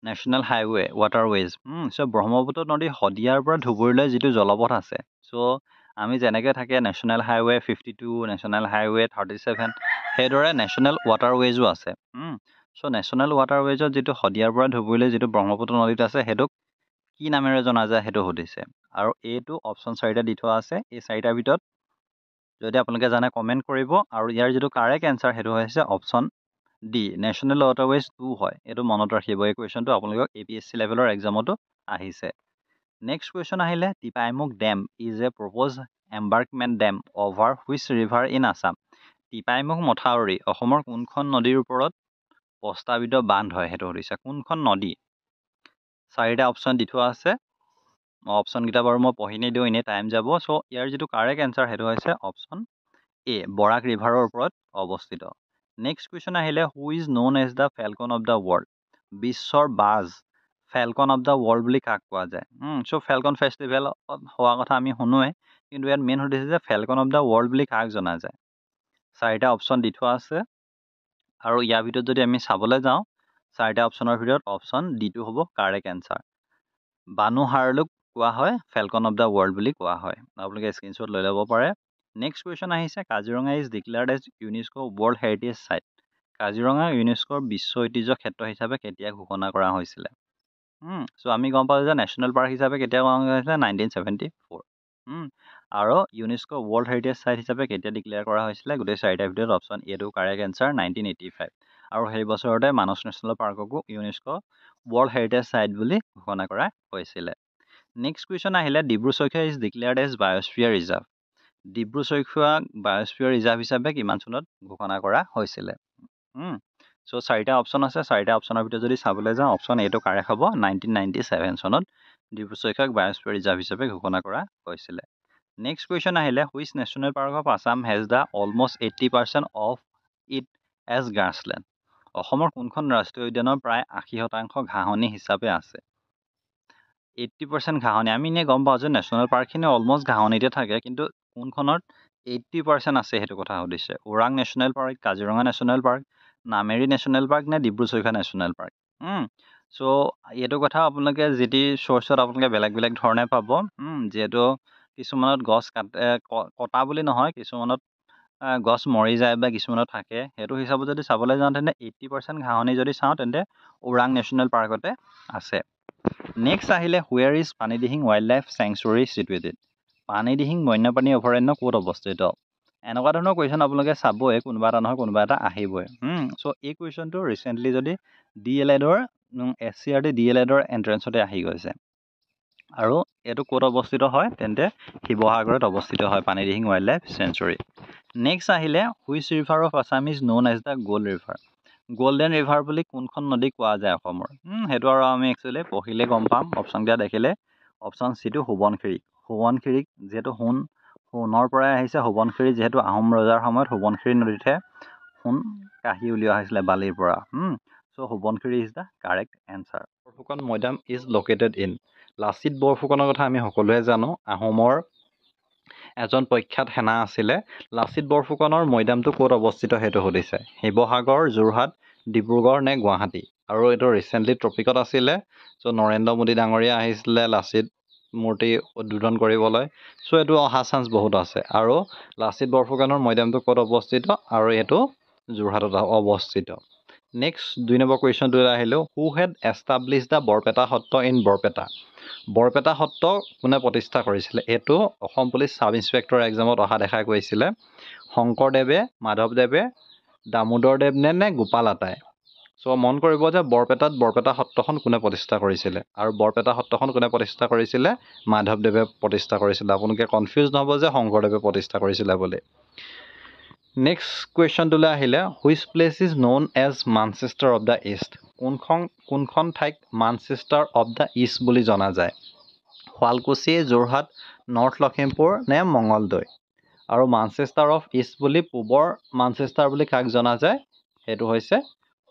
national highway waterway so' Brahmaputra নদী শদিয়াৰ পৰা ধুবুৰীলৈ যিটো জলপথ আছে চ' আমি যেনেকৈ থাকে নেশ্যনেল হাইৱে 52 নেশ্যনেল হাইৱে 37 সেইদৰে নেশ্যনেল ৱাটাৰৱেজো আছে চ' নেশ্যনেল ৱাটাৰৱেজত যিটো শদিয়াৰ পৰা ধুবুৰীলৈ যিটো ব্ৰহ্মপুত্ৰ নদীত আছে সেইটোক কি নামেৰে জনা যায় সেইটো সুধিছে আৰু এইটো অপশ্যন 4টা দি থোৱা আছে এই 4টাৰ ভিতৰত যদি আপোনালোকে জানে কমেণ্ট কৰিব আৰু ইয়াৰ যিটো কাৰেক্ট এনচাৰ সেইটো হৈছে অপশ্যন ডি নেশ্যনেল ৱাটাৰৱেজ 2 হয় এইটো মনত ৰাখিব এই কুৱেশ্যনটো আপোনালোকক APSC লেভেলৰ এক্সামতো আহিছে নেক্সট কুৱেশ্যন আহিলে Tipaimukh dam is a propose embankment dam over which river in Assam Tipaimukh মথাউৰি অসমৰ কোনখন নদীৰ ওপৰত প্ৰস্তাৱিত বান্ধ হয় সেইটো সুধিছে কোনখন নদী 4টা অপশ্যন দি থোৱা আছে অপশ্যনকেইটা বাৰু মই পঢ়ি নিদিওঁ এনেই টাইম যাব চ' ইয়াৰ যিটো কাৰেক্ট এনচাৰ সেইটো হৈছে অপশ্যন এ বৰাক ৰিভাৰৰ ওপৰত অৱস্থিত নেক্সট কুৱেশ্যন আহিলে who is known as the falcon of the world বিশ্বৰ বাজ ফেলকন অফ দ্য ৱৰ্ল্ড বুলি কাক কোৱা যায় চ' ফেলকন ফেষ্টিভেল হোৱা কথা আমি শুনোৱে কিন্তু ইয়াত মেইন সুধিছে যে ফেলকন অফ দ্য ৱৰ্ল্ড বুলি কাক জনা যায় 4টা অপশ্যন দি থোৱা আছে আৰু ইয়াৰ ভিতৰত যদি আমি চাবলৈ যাওঁ 4টা অপশ্যনৰ ভিতৰত অপশ্যন ডিটো হ'ব কাৰেক্ট এনচাৰ বানু হাৰলুক কোৱা হয় ফেলকন অফ দ্য ৱৰ্ল্ড বুলি কোৱা হয় আপোনালোকে স্ক্ৰীনশ্বট লৈ ল'ব পাৰে নেক্সট কুৱেশ্যন আহিছে Kaziranga is declared as UNESCO world heritage site Kaziranga ইউনেস্কোৰ বিশ্ব ঐতিহ্য ক্ষেত্ৰ হিচাপে কেতিয়া ঘোষণা কৰা হৈছিলে চ' আমি গম পাওঁ যে নেশ্যনেল পাৰ্ক হিচাপে কেতিয়া কৰা হৈছিলে 1974 আৰু ইউনেস্কো ৱৰ্ল্ড হেৰিটেজ চাইট হিচাপে কেতিয়া ডিক্লেয়াৰ কৰা হৈছিলে গোটেই 4টাৰ ভিতৰত অপশ্যন এটো কাৰেক্ট এনচাৰ 1985 আৰু সেই বছৰতে মানস নেশ্যনেল পাৰ্ককো ইউনেস্কো ৱৰ্ল্ড হেৰিটেজ চাইট বুলি ঘোষণা কৰা হৈছিলে নেক্সট কুৱেশ্যন আহিলে Dibru Saikhowa is declared as biosphere reserve Dibru Saikhowa biosphere reserve হিচাপে কিমান চনত ঘোষণা কৰা হৈছিলে চ' 4টা অপশ্যন আছে 4টা অপশ্যনৰ ভিতৰত যদি চাবলৈ যাওঁ অপশ্যন এটো কাৰেক্ট হ'ব 1997 চনত ডিব্ৰু ছৈখোৱাক বায়'স্ফিয়াৰ ৰিজাৰ্ভ হিচাপে ঘোষণা কৰা হৈছিলে নেক্সট কুৱেশ্যন আহিলে which national park of Assam has the almost 80% of it as grassland অসমৰ কোনখন ৰাষ্ট্ৰীয় উদ্যানৰ প্ৰায় 80% ঘাঁহনি হিচাপে আছে 80% ঘাঁহনি আমি এনেই গম পাওঁ যে নেশ্যনেল পাৰ্কখিনি অলমষ্ট ঘাঁহনিতে থাকে কিন্তু কোনখনত 80% আছে সেইটো কথা সুধিছে Orang national park Kaziranga national park Nameri national park নে ডিব্ৰু ছৈখোৱা নেশ্যনেল পাৰ্ক চ' এইটো কথা আপোনালোকে যিটি চ'ৰ্চত আপোনালোকে বেলেগ বেলেগ ধৰণে পাব যিহেতু কিছুমানত গছ কটা বুলি নহয় কিছুমানত গছ মৰি যায় বা কিছুমানত থাকে সেইটো হিচাপত যদি চাবলৈ যাওঁ তেন্তে 80% ঘাঁহনি যদি চাওঁ তেন্তে ওৰাং নেশ্যনেল পাৰ্কতে আছে নেক্সট আহিলে where is Panidihing wild life sanctuary situated Panidihing বন্যপ্ৰাণী অভয়াৰণ্য ক'ত অৱস্থিত এনেকুৱা ধৰণৰ কুৱেশ্যন আপোনালোকে চাবই কোনোবা এটা নহয় কোনোবা এটা আহিবই চ' এই কুৱেশ্যনটো ৰিচেণ্টলি যদি DLEDৰ SCRT DLEDৰ এণ্ট্ৰেঞ্চতে আহি গৈছে আৰু এইটো ক'ত অৱস্থিত হয় তেন্তে শিৱসাগৰত অৱস্থিত হয় Panidihing wild life sanctuary next আহিলে which river of Assam is known as the gold river golden river বুলি কোনখন নদী কোৱা যায় অসমৰ সেইটো আৰু আমি একচুৱেলি পঢ়িলে গম পাম অপশ্যনকেইটা দেখিলে অপশ্যন চিটো সোৱণশিৰিক যিহেতু সোণৰ পৰাই আহিছে সোৱণশিৰি যিহেতু আহোম ৰজাৰ সময়ত সোৱণশিৰি নদীতহে সোণ কাঢ়ি উলিওৱা হৈছিলে বালিৰ পৰা so' Subansiri is the correct answer Borphukan Maidam is located in Lachit বৰফুকনৰ কথা আমি সকলোৱে জানো আহোমৰ এজন প্ৰখ্যাত সেনা আছিলে লাচিত বৰফুকনৰ মৈদামটো ক'ত অৱস্থিত সেইটো সুধিছে শিৱসাগৰ যোৰহাট ডিব্ৰুগড় নে গুৱাহাটী আৰু এইটো ৰিচেণ্টলি টপিকত আছিলে চ' নৰেন্দ্ৰ মোদী ডাঙৰীয়া আহিছিলে লাচিত মূৰ্তি উদ্বোধন কৰিবলৈ চ' এইটো অহা চান্স বহুত আছে আৰু লাচিত বৰফুকনৰ মৈদামটো ক'ত অৱস্থিত আৰু এইটো যোৰহাটত অৱস্থিত নেক্সট 2 নম্বৰ কুৱেশ্যনটো আহিলোঁ who had establish the Barpeta Satra in Barpeta Satra কোনে প্ৰতিষ্ঠা কৰিছিলে এইটো অসম পুলিচ চাব ইনস্পেক্টৰ এক্সামত অহা দেখা গৈছিলে শংকৰদেৱে মাধৱদেৱে দামোদৰদেৱ নে গোপাল আটাই চ' মন কৰিব যে বৰপেটা সত্ৰখন কোনে প্ৰতিষ্ঠা কৰিছিলে আৰু বৰপেটা সত্ৰখন কোনে প্ৰতিষ্ঠা কৰিছিলে মাধৱদেৱে প্ৰতিষ্ঠা কৰিছিলে আপোনালোকে কনফিউজ নহ'ব যে শংকৰদেৱে প্ৰতিষ্ঠা কৰিছিলে বুলি নেক্সট কুৱেশ্যনটোলৈ আহিলে which place is known as Manchester of the east কোনখন ঠাইক মানচেষ্টাৰ অফ দ্য ইষ্ট বুলি জনা যায় শুৱালকুছি, যোৰহাট, নৰ্থ লখিমপুৰ নে মঙলদৈ? আৰু মানচেষ্টাৰ অফ ইষ্ট বুলি পূবৰ মানচেষ্টাৰ বুলি কাক জনা যায়? সেইটো হৈছে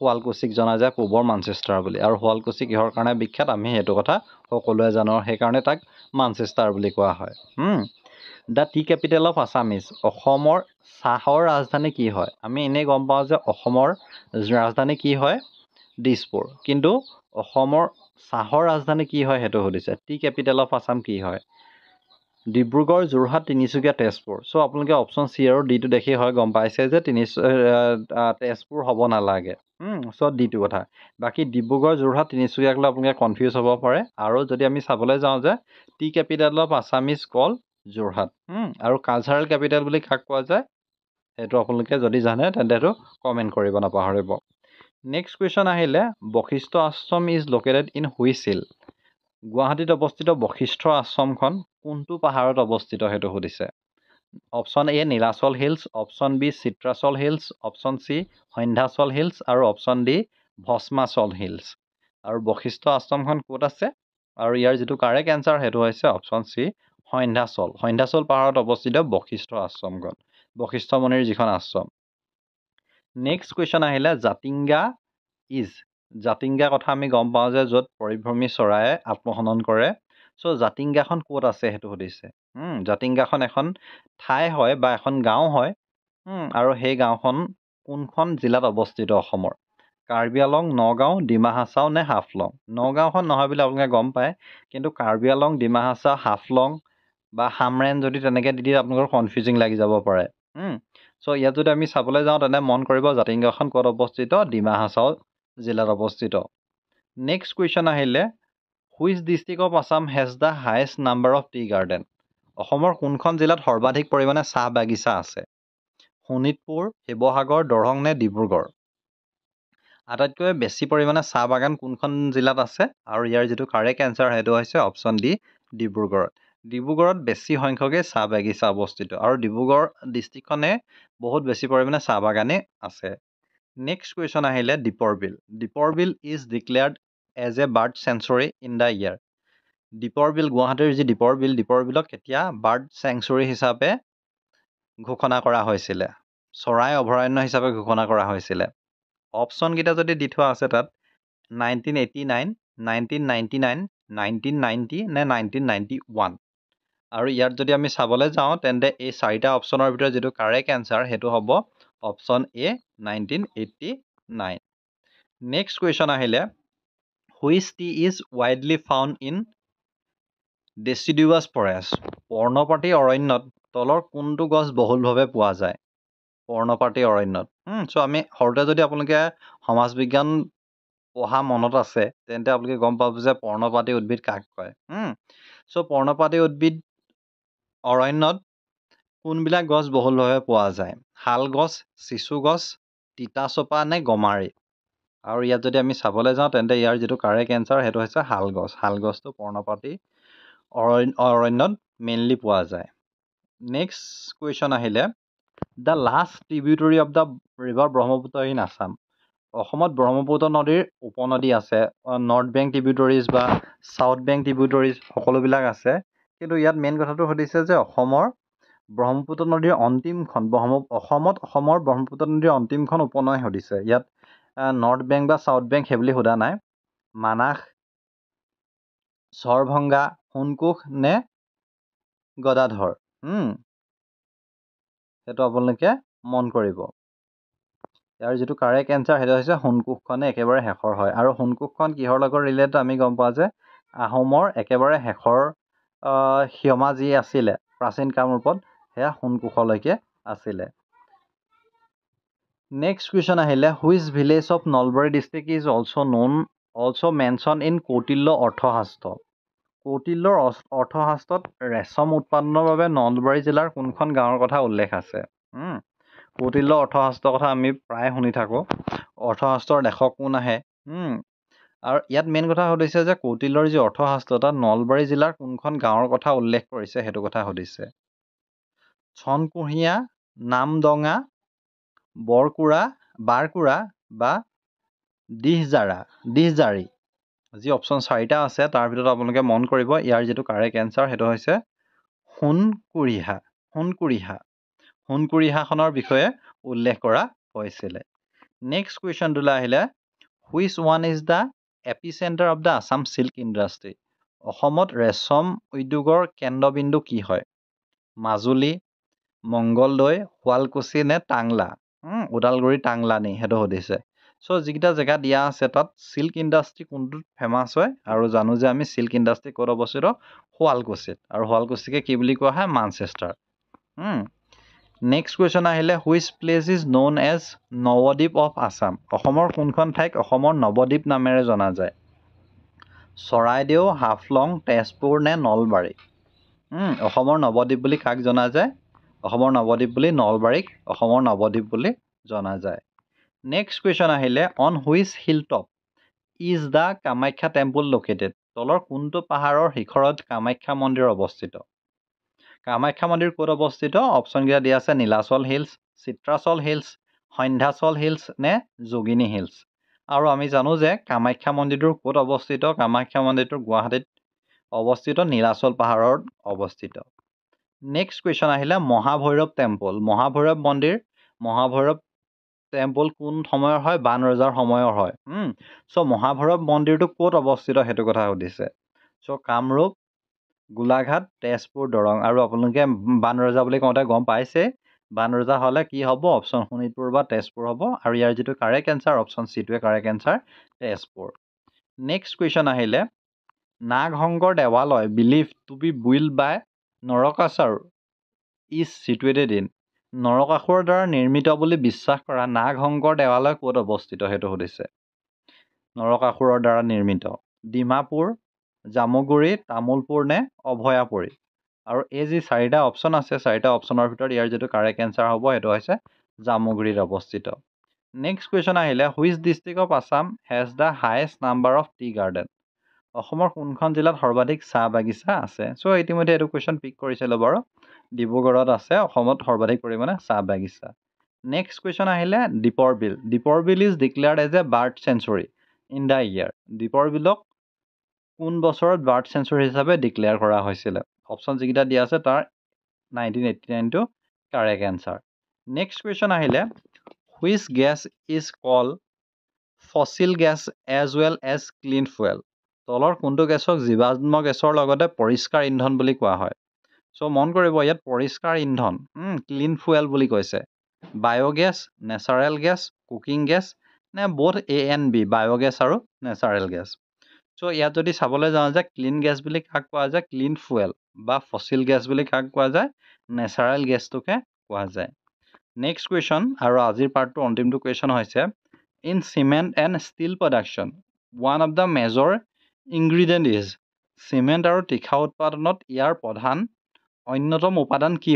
শুৱালকুছিক জনা যায় পূবৰ মানচেষ্টাৰ বুলি। আৰু শুৱালকুছি কিহৰ কাৰণে বিখ্যাত আমি সেইটো কথা সকলোৱে জানো, সেইকাৰণে তাক মানচেষ্টাৰ বুলি কোৱা হয়। The T capital of Assam is, অসমৰ চাহৰ ৰাজধানী কি হয়? আমি এনেই গম পাওঁ যে অসমৰ ৰাজধানী কি হয়? দিছপুৰ। কিন্তু অসমৰ চাহৰ ৰাজধানী কি হয় সেইটো সুধিছে। টি কেপিটেল অফ আছাম কি হয়? ডিব্ৰুগড়, যোৰহাট, তিনিচুকীয়া, তেজপুৰ। চ' আপোনালোকে অপশ্যন চি আৰু ডিটো দেখি হয় গম পাইছে যে তেজপুৰ হ'ব নালাগে। চ' ডিটো কথা। বাকী ডিব্ৰুগড়, যোৰহাট, তিনিচুকীয়াক লৈ আপোনালোকে কনফিউজ হ'ব পাৰে। আৰু যদি আমি চাবলৈ যাওঁ যে the capital of Assam is called Jorhat. আৰু কালচাৰেল কেপিটেল বুলি কাক কোৱা যায়? সেইটো আপোনালোকে যদি জানে তেন্তে সেইটো কমেণ্ট কৰিব নাপাহৰিব। নেক্সট কুৱেশ্যন আহিলে, Vashistha Ashram is located in which hill? গুৱাহাটীত অৱস্থিত বশিষ্ঠ আশ্ৰমখন কোনটো পাহাৰত অৱস্থিত সেইটো সুধিছে। Option A Nilachal hills, option B Chitrachal hills, option C Sandhyachal hills আৰু অপশ্যন ডি ভস্মাচল হিলছ। আৰু বশিষ্ঠ আশ্ৰমখন ক'ত আছে? আৰু ইয়াৰ যিটো কাৰেক্ট এনচাৰ সেইটো হৈছে অপশ্যন চি সন্ধ্যাচল। সন্ধ্যাচল পাহাৰত অৱস্থিত বশিষ্ঠ আশ্ৰমখন, বশিষ্ঠ মুনিৰ যিখন আশ্ৰম। নেক্সট কুৱেশ্যন আহিলে, জাতিংগা ইজ, জাতিংগা কথা আমি গম পাওঁ যে য'ত পৰিভ্ৰমী চৰায়ে আত্মহনন কৰে। চ' জাতিংগাখন ক'ত আছে সেইটো সুধিছে। জাতিংগাখন এখন ঠাই হয় বা এখন গাঁও হয়। আৰু সেই গাঁওখন কোনখন জিলাত অৱস্থিত অসমৰ? কাৰ্বি আলং, নগাঁও, ডিমা হাছাও নে হাফলং? নগাঁওখন নহয় বুলি আপোনালোকে গম পায়, কিন্তু কাৰ্বি আলং, ডিমা হাছাও, হাফলং বা হামৰেন যদি তেনেকৈ দি দিয়ে আপোনালোকৰ কনফিউজিং লাগি যাব পাৰে। চ' ইয়াত যদি আমি চাবলৈ যাওঁ তেনে মন কৰিব জাতিংগাখন ক'ত অৱস্থিত? ডিমা হাছাও জিলাত অৱস্থিত। নেক্সট কুৱেশ্যন আহিলে, which district of Assam has the highest number of tea garden? অসমৰ কোনখন জিলাত সৰ্বাধিক পৰিমাণে চাহ বাগিচা আছে? শোণিতপুৰ, শিৱসাগৰ, দৰং নে ডিব্ৰুগড়? আটাইতকৈ বেছি পৰিমাণে চাহ বাগান কোনখন জিলাত আছে? আৰু ইয়াৰ যিটো কাৰেক্ট এনচাৰ সেইটো হৈছে অপশ্যন ডি ডিব্ৰুগড়ত। ডিব্ৰুগড়ত বেছি সংখ্যকেই চাহ বাগিচা অৱস্থিত আৰু ডিব্ৰুগড় ডিষ্ট্ৰিক্টখনে বহুত বেছি পৰিমাণে চাহ বাগানেই আছে। নেক্সট কুৱেশ্যন আহিলে, Deepor Beel. Deepor Beel is declared as a bird sanctuary in the year. Deepor Beel, গুৱাহাটীৰ যি দীপৰ বিলক কেতিয়া বাৰ্ড চেঞ্চুৰী হিচাপে ঘোষণা কৰা হৈছিলে? চৰাই অভয়াৰণ্য হিচাপে ঘোষণা কৰা হৈছিলে। অপশ্যনকেইটা যদি দি থোৱা আছে তাত 1989, 1999, 1990 নে 1991। আৰু ইয়াত যদি আমি চাবলৈ যাওঁ তেন্তে এই চাৰিটা অপশ্যনৰ ভিতৰত যিটো কাৰেক্ট এনচাৰ সেইটো হ'ব অপশ্যন এ 1989। নেক্সট কুৱেশ্যন আহিলে, which tea is widely found in deciduous forest? পৰ্ণপাতী অৰণ্যত তলৰ কোনটো গছ বহুলভাৱে পোৱা যায়? পৰ্ণপাতী অৰণ্যত। চ' আমি সৰুতে যদি আপোনালোকে সমাজ বিজ্ঞান পঢ়া মনত আছে তেন্তে আপোনালোকে গম পাব যে পৰ্ণপাতী উদ্ভিদ কাক কয়। চ' পৰ্ণপাতী উদ্ভিদ অৰণ্যত কোনবিলাক গছ বহুলভাৱে পোৱা যায়? শাল গছ, চিচু গছ, তিতাচপা নে গমাৰি? আৰু ইয়াত যদি আমি চাবলৈ যাওঁ তেন্তে ইয়াৰ যিটো কাৰেক্ট এনচাৰ সেইটো হৈছে শাল গছ। শাল গছটো পৰ্ণপাতী অৰণ্যত মেইনলি পোৱা যায়। নেক্সট কুৱেশ্যন আহিলে, the last tributary of the river Brahmaputra in Assam. অসমত ব্ৰহ্মপুত্ৰ নদীৰ উপনদী আছে, নৰ্থ বেংক ট্ৰিবিউটৰিজ বা চাউথ বেংক ট্ৰিবিউটৰিজ সকলোবিলাক আছে। কিন্তু ইয়াত মেইন কথাটো সুধিছে যে অসমৰ ব্ৰহ্মপুত্ৰ নদীৰ অন্তিমখন অসমৰ ব্ৰহ্মপুত্ৰ নদীৰ অন্তিমখন উপনৈ সুধিছে। ইয়াত নৰ্থ বেংক বা চাউথ বেংক সেইবুলি সোধা নাই। মানাস, চৰভংগা, সোণকোষ নে গদাধৰ? সেইটো আপোনালোকে মন কৰিব। ইয়াৰ যিটো কাৰেক্ট এনচাৰ সেইটো হৈছে সোণকোষখনে একেবাৰে শেষৰ হয়। আৰু সোণকোষখন কিহৰ লগত ৰিলেটেড আমি গম পাওঁ যে আহোমৰ একেবাৰে শেষৰ সীমা যি আছিলে প্ৰাচীন কামৰূপত সেয়া সোণকোষলৈকে আছিলে। নেক্সট কুৱেশ্যন আহিলে, which village of Nalbari district is also' mention in Kautilya Arthashastra? কৌটিল্যৰ অৰ্থশাস্ত্ৰত ৰেচম উৎপাদনৰ বাবে নলবাৰী জিলাৰ কোনখন গাঁৱৰ কথা উল্লেখ আছে? কৌটিল্য অৰ্থশাস্ত্ৰৰ কথা আমি প্ৰায় শুনি থাকোঁ। অৰ্থশাস্ত্ৰৰ লেখক কোন আহে? আৰু ইয়াত মেইন কথা সুধিছে যে কৌটিল্যৰ যি অৰ্থশাস্ত্ৰ তাত নলবাৰী জিলাৰ কোনখন গাঁৱৰ কথা উল্লেখ কৰিছে সেইটো কথা সুধিছে। ছনকুঁহিয়া, নামদঙা, বাৰকুৰা বা দিহজাৰি? যি অপশ্যন 4টা আছে তাৰ ভিতৰত আপোনালোকে মন কৰিব ইয়াৰ যেটো কাৰেক্ট এনসাৰ হেতু হৈছে হুনকুৰিহা হুনকুৰিহা হুনকুৰিহাখনৰ বিষয়ে উল্লেখ কৰা হৈছিল নেক্সট কোৱেশ্চন দুলা আহিলে which one is the epicenter of the Assam silk industry অসমত ৰেশম উদ্যোগৰ কেন্দ্ৰবিন্দু কি হয় মাজুলী মংগলদৈ শুৱালকুছি নে টাংলা ওদালগুৰি টাংলা নি হেতু হদিছে সো যিকিটা জায়গা দিয়া আছে তাত সিল্ক ইন্ডাস্ট্রি কোনটোত ফেমাস হয় আৰু জানো যে আমি সিল্ক ইন্ডাস্ট্ৰি ক'ত অৱস্থিত শুৱালকুছিত আৰু শুৱালকুছিকে কি বুলি কোৱা হয় মানচেষ্টাৰ নেক্সট কোৱেশ্চন আহিলে which place is known as Nabadwip of Assam অসমৰ কোনখন ঠাইক অসমৰ নৱদ্বীপ নামেৰে জনা যায় চৰাইদেউ হাফলং তেজপুৰ নে নলবাৰী অসমৰ নৱদ্বীপ বুলি কাক জনা যায় অসমৰ নৱদ্বীপ বুলি নলবাৰীক অসমৰ নৱদ্বীপ বুলি জনা যায় নেক্সট কোৱেশ্চন আহিলে on which hilltop is the Kamakhya temple located তলৰ কোনটো পাহাৰৰ শিখৰত কামাখ্যা মন্দিৰ অৱস্থিত কামাখ্যা মন্দিৰ ক'ত অৱস্থিত অপচন গিয়া দিয়া আছে Nilachal hills Chitrachal hills Sandhyachal hills নে যোগিনী হিলছ আৰু আমি জানো যে কামাখ্যা মন্দিৰটোৰ ক'ত অৱস্থিত কামাখ্যা মন্দিৰটো গুৱাহাটীত অৱস্থিত নীলাচল পাহাৰত অৱস্থিত নেক্সট কোৱেশ্চন আহিলে মহাভৈৰৱ টেম্পল কোন সময়ৰ হয় বান ৰজাৰ সময়ৰ হয় সো মহাভৈৰৱ মন্দিৰটো ক'ত অৱস্থিত হেতু কথা সুধিছে সো কামৰূপ গোলাঘাট তেজপুৰ দৰং আৰু আপোনালোকে বান ৰজা বুলি কওঁতে গম পাইছে বান ৰজা হলে কি হ'ব অপচন শোণিতপুৰ বা তেজপুৰ হ'ব আৰু ইয়াৰ যেটো কাৰেক্ট এনসাৰ অপচন সি টোৱে correct answer Tezpur next question আহিলে নাগশংকৰ দেৱালয় believed to be built by Narakasur is situated in নৰকাসুৰৰ দ্বাৰা নিৰ্মিত বুলি বিশ্বাস কৰা নাগশংকৰ দেৱালয় ক'ত অৱস্থিত হেতু সুধিছে নৰকাসুৰৰ দ্বাৰা নিৰ্মিত ডিমাপুৰ জামুগুৰি তামুলপুৰ নে অভয়াপুৰী আৰু এই যি চাৰিটা অপচন আছে চাৰিটা অপচনৰ ভিতৰত ইয়াৰ যেটো কাৰেক্ট এনসাৰ হ'ব হেতু হৈছে জামুগুৰিত অৱস্থিত নেক্সট কোৱেশ্চন আহিলে which district of Assam has the highest number of tea garden অসমৰ কোনখন জিলাত সৰ্বাধিক চাহ বাগিচা আছে সো ইতিমধ্যে এটো কোৱেশ্চন পিক কৰিছিল বাৰু ডিব্ৰুগড়ত আছে অসমত সৰ্বাধিক পৰিমাণে চাহ বাগিচা নেক্সট কোৱেশ্চন আহিলে দীপৰ বিল is declared as a bird sanctuary in the year দীপৰ বিলক কোন বছৰত বাৰ্ড সেঞ্চুৰী হিচাপে ডিক্লেয়াৰ কৰা হৈছিল অপচন যিকিটা দিয়া আছে তাৰ 1989 টো কাৰেক্ট এনসাৰ নেক্সট কোৱেশ্চন আহিলে which gas is called fossil gas as well as clean fuel তলৰ কোনটো গেছক জীৱাশ্ম গেছৰ লগতে পৰিষ্কাৰ ইন্ধন বুলি কোৱা হয় সো মন কৰিব ইয়াত পৰিষ্কাৰ ইন্ধন ক্লিন ফুয়েল বুলি কৈছে biogas natural gas cooking gas নে both A and B biogas আৰু নেচাৰেল গেছ সো ইয়াত যদি চাবলৈ যাওঁ যে ক্লিন গেছ বুলি কাক কোৱা যায় ক্লিন ফুয়েল বা ফসিল গেছ বুলি কাক কোৱা যায় নেচাৰেল গেছটোকে কোৱা যায় নেক্সট কোৱেশ্চন আৰু আজিৰ পাৰ্টটো অন্তিমটো কোৱেশ্চন হৈছে in cement and steel production one of the major ingredient is cement আৰু তীখা উৎপাদনত ইয়াৰ প্ৰধান অন্যতম উপাদান কি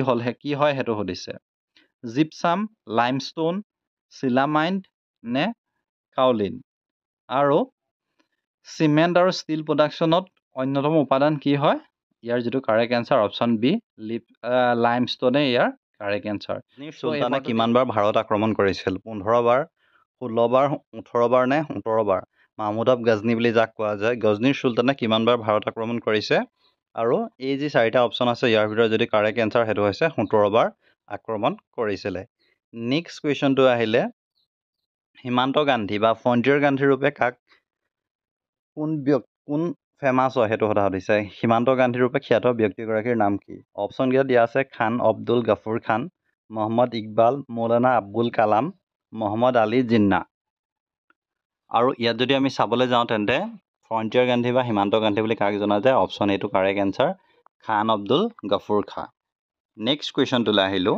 হয় হেতু সুধিছে জিপসাম লাইমস্টোন সিলামাইন নে কাউলিন আৰু সিমেন্ট আৰু ষ্টীল প্ৰডাকশনত অন্যতম উপাদান কি হয় ইয়াৰ যেটো কাৰেক্ট এনসাৰ অপচন বি লাইমস্টোনে ইয়াৰ কাৰেক্ট এনসাৰ সুলতানে কিমান বাৰ ভাৰত আক্ৰমণ কৰিছিল 15 বাৰ 16 বাৰ 18 বাৰ নে 17 বাৰ মাহমুদ অফ গজনী বুলি যাক কোৱা যায় গজনীৰ সুলতানে কিমান বাৰ ভাৰত আক্ৰমণ কৰিছে আৰু এই যি চাৰিটা অপচন আছে ইয়াৰ ভিতৰত যদি কাৰেক্ট এনসাৰ হেতু হৈছে 17 বাৰ আক্ৰমণ কৰিছিল নেক্সট কোৱেশ্চনটো আহিলে হিমান্ত গান্ধী বা ফ্ৰন্টিয়াৰ গান্ধী ৰূপে কাক কোন ফেমাস হয় হেতু কথা সুধিছে হিমান্ত গান্ধী ৰূপে খ্যাত ব্যক্তিগৰাকীৰ নাম কি অপচন গিয়া দিয়া আছে খান আব্দুল গফুৰ খান মোহাম্মদ ইকবাল মৌলানা আব্দুল কালাম মোহাম্মদ আলী জিন্না আৰু ইয়াত যদি আমি চাবলৈ যাওঁ তেন্তে ফ্ৰন্টিয়াৰ গান্ধী বা হিমান্ত গান্ধী বুলি কাক জনা যায় অপচন এ টো কাৰেক্ট এনসাৰ খান আব্দুল গফুৰ খান নেক্সট কোৱেশ্চনটোলৈ আহিলো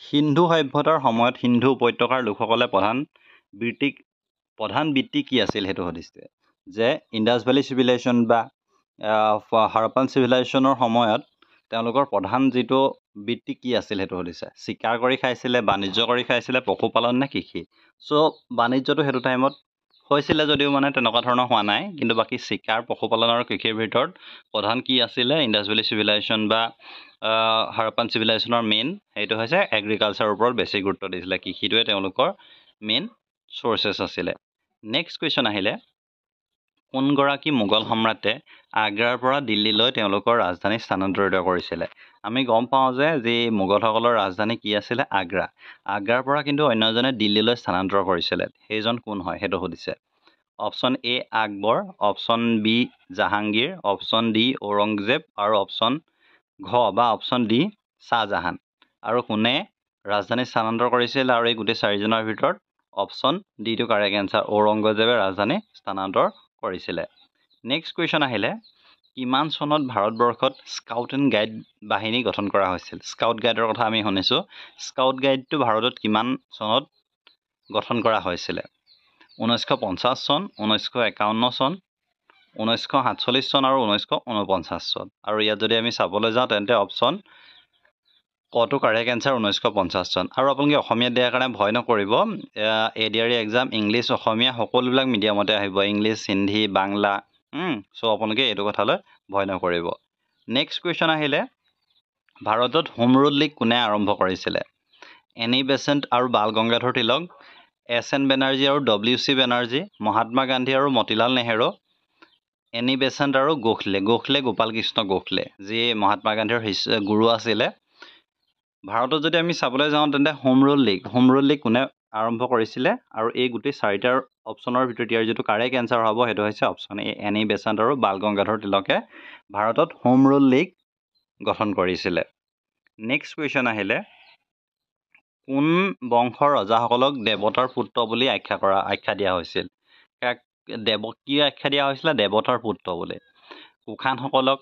সিন্ধু সভ্যতাৰ সময়ত সিন্ধু উপত্যকাৰ লোকসকলে প্ৰধান বৃত্তি কি আছিল হেতু সুধিছে যে ইন্দাছ ভেলী সিভিলাইজেশ্যন বা হাৰাপ্পান সিভিলাইজেশ্যনৰ সময়ত তেওঁলোকৰ প্ৰধান যেটো বৃত্তি কি আছিল হেতু সুধিছে শিকাৰ কৰি খাইছিলে বাণিজ্য কৰি খাইছিলে পশুপালন নে কৃষি সো বাণিজ্যটো হেতু টাইমত হৈছিলে যদিও মানে তেনেকুৱা ধৰণৰ হোৱা নাই কিন্তু বাকি শিকাৰ পশুপালন আৰু কৃষিৰ ভিতৰত প্ৰধান কি আছিল ইন্দাছ ভেলী সিভিলাইজেশ্যন বা হাৰাপ্পান সিভিলাইজেশ্যনৰ মেইন হেতু হৈছে এগ্ৰিকালচাৰৰ ওপৰত বেছি গুৰুত্ব দিছিলে কৃষিটোৱে তেওঁলোকৰ মেইন সোৰ্সেছ আছিল নেক্সট কোৱেশ্চন আহিলে কোনগৰাকী মোগল সম্ৰাটে আগ্ৰাৰ পৰা দিল্লীলৈ তেওঁলোকৰ ৰাজধানী স্থানান্তৰিত কৰিছিলে আমি গম পাওঁ যে যি মোগলসকলৰ ৰাজধানী কি আছিলে আগ্ৰা আগ্ৰাৰ পৰা কিন্তু অন্য এজনে দিল্লীলৈ স্থানান্তৰ কৰিছিলে সেইজন কোন হয় সেইটো সুধিছে option A Akbar option B Jahangir option D Aurangzeb আৰু অপশ্যন ঘ বা অপশ্যন ডি শ্বাহজাহান আৰু কোনে ৰাজধানী স্থানান্তৰ কৰিছিল আৰু এই গোটেই চাৰিজনৰ ভিতৰত option D to correct answer ঔৰংগজেবে ৰাজধানী স্থানান্তৰ কৰিছিলে নেক্সট কুৱেশ্যন আহিলে কিমান চনত ভাৰতবৰ্ষত স্কাউট এণ্ড গাইড বাহিনী গঠন কৰা হৈছিল স্কাউট গাইডৰ কথা আমি শুনিছোঁ স্কাউট গাইডটো ভাৰতত কিমান চনত গঠন কৰা হৈছিলে 1950 চন 1951 চন 1947 চন আৰু 1949 চন আৰু ইয়াত যদি আমি চাবলৈ যাওঁ তেন্তে অপশ্যন কটো কাৰেক্ট এনচাৰ 1950 চন আৰু আপোনালোকে অসমীয়াত দিয়াৰ কাৰণে ভয় নকৰিব এডিআৰই এক্সাম ইংলিছ অসমীয়া সকলোবিলাক মিডিয়ামতে আহিব ইংলিছ হিন্দী বাংলা চ' আপোনালোকে এইটো কথালৈ ভয় নকৰিব নেক্সট কুৱেশ্যন আহিলে ভাৰতত হোম ৰুল লীগ কোনে আৰম্ভ কৰিছিলে এনি বেচেণ্ট আৰু বাল গংগাধৰ তিলক এছ.এন. বেনাৰ্জী আৰু WC বেনাৰ্জী মহাত্মা গান্ধী আৰু মতিলাল নেহেৰু এনি বেচেণ্ট আৰু গোখলে গোপাল কৃষ্ণ গোখলে যি মহাত্মা গান্ধীৰ গুৰু আছিলে ভাৰতত যদি আমি চাবলৈ যাওঁ তেন্তে হোম ৰুল লীগ কোনে আৰম্ভ কৰিছিলে আৰু এই গোটেই চাৰিটাৰ অপশ্যনৰ ভিতৰত ইয়াৰ যিটো কাৰেক্ট এনচাৰ হ'ব সেইটো হৈছে অপশ্যন এ এনি বেচেণ্ট আৰু বাল গংগাধৰ তিলকে ভাৰতত হোম ৰুল লীগ গঠন কৰিছিলে নেক্সট কুৱেশ্যন আহিলে কোন বংশৰ ৰজাসকলক দেৱতাৰ পুত্ৰ বুলি আখ্যা দিয়া হৈছিল কি আখ্যা দিয়া হৈছিলে দেৱতাৰ পুত্ৰ বুলি কুখানসকলক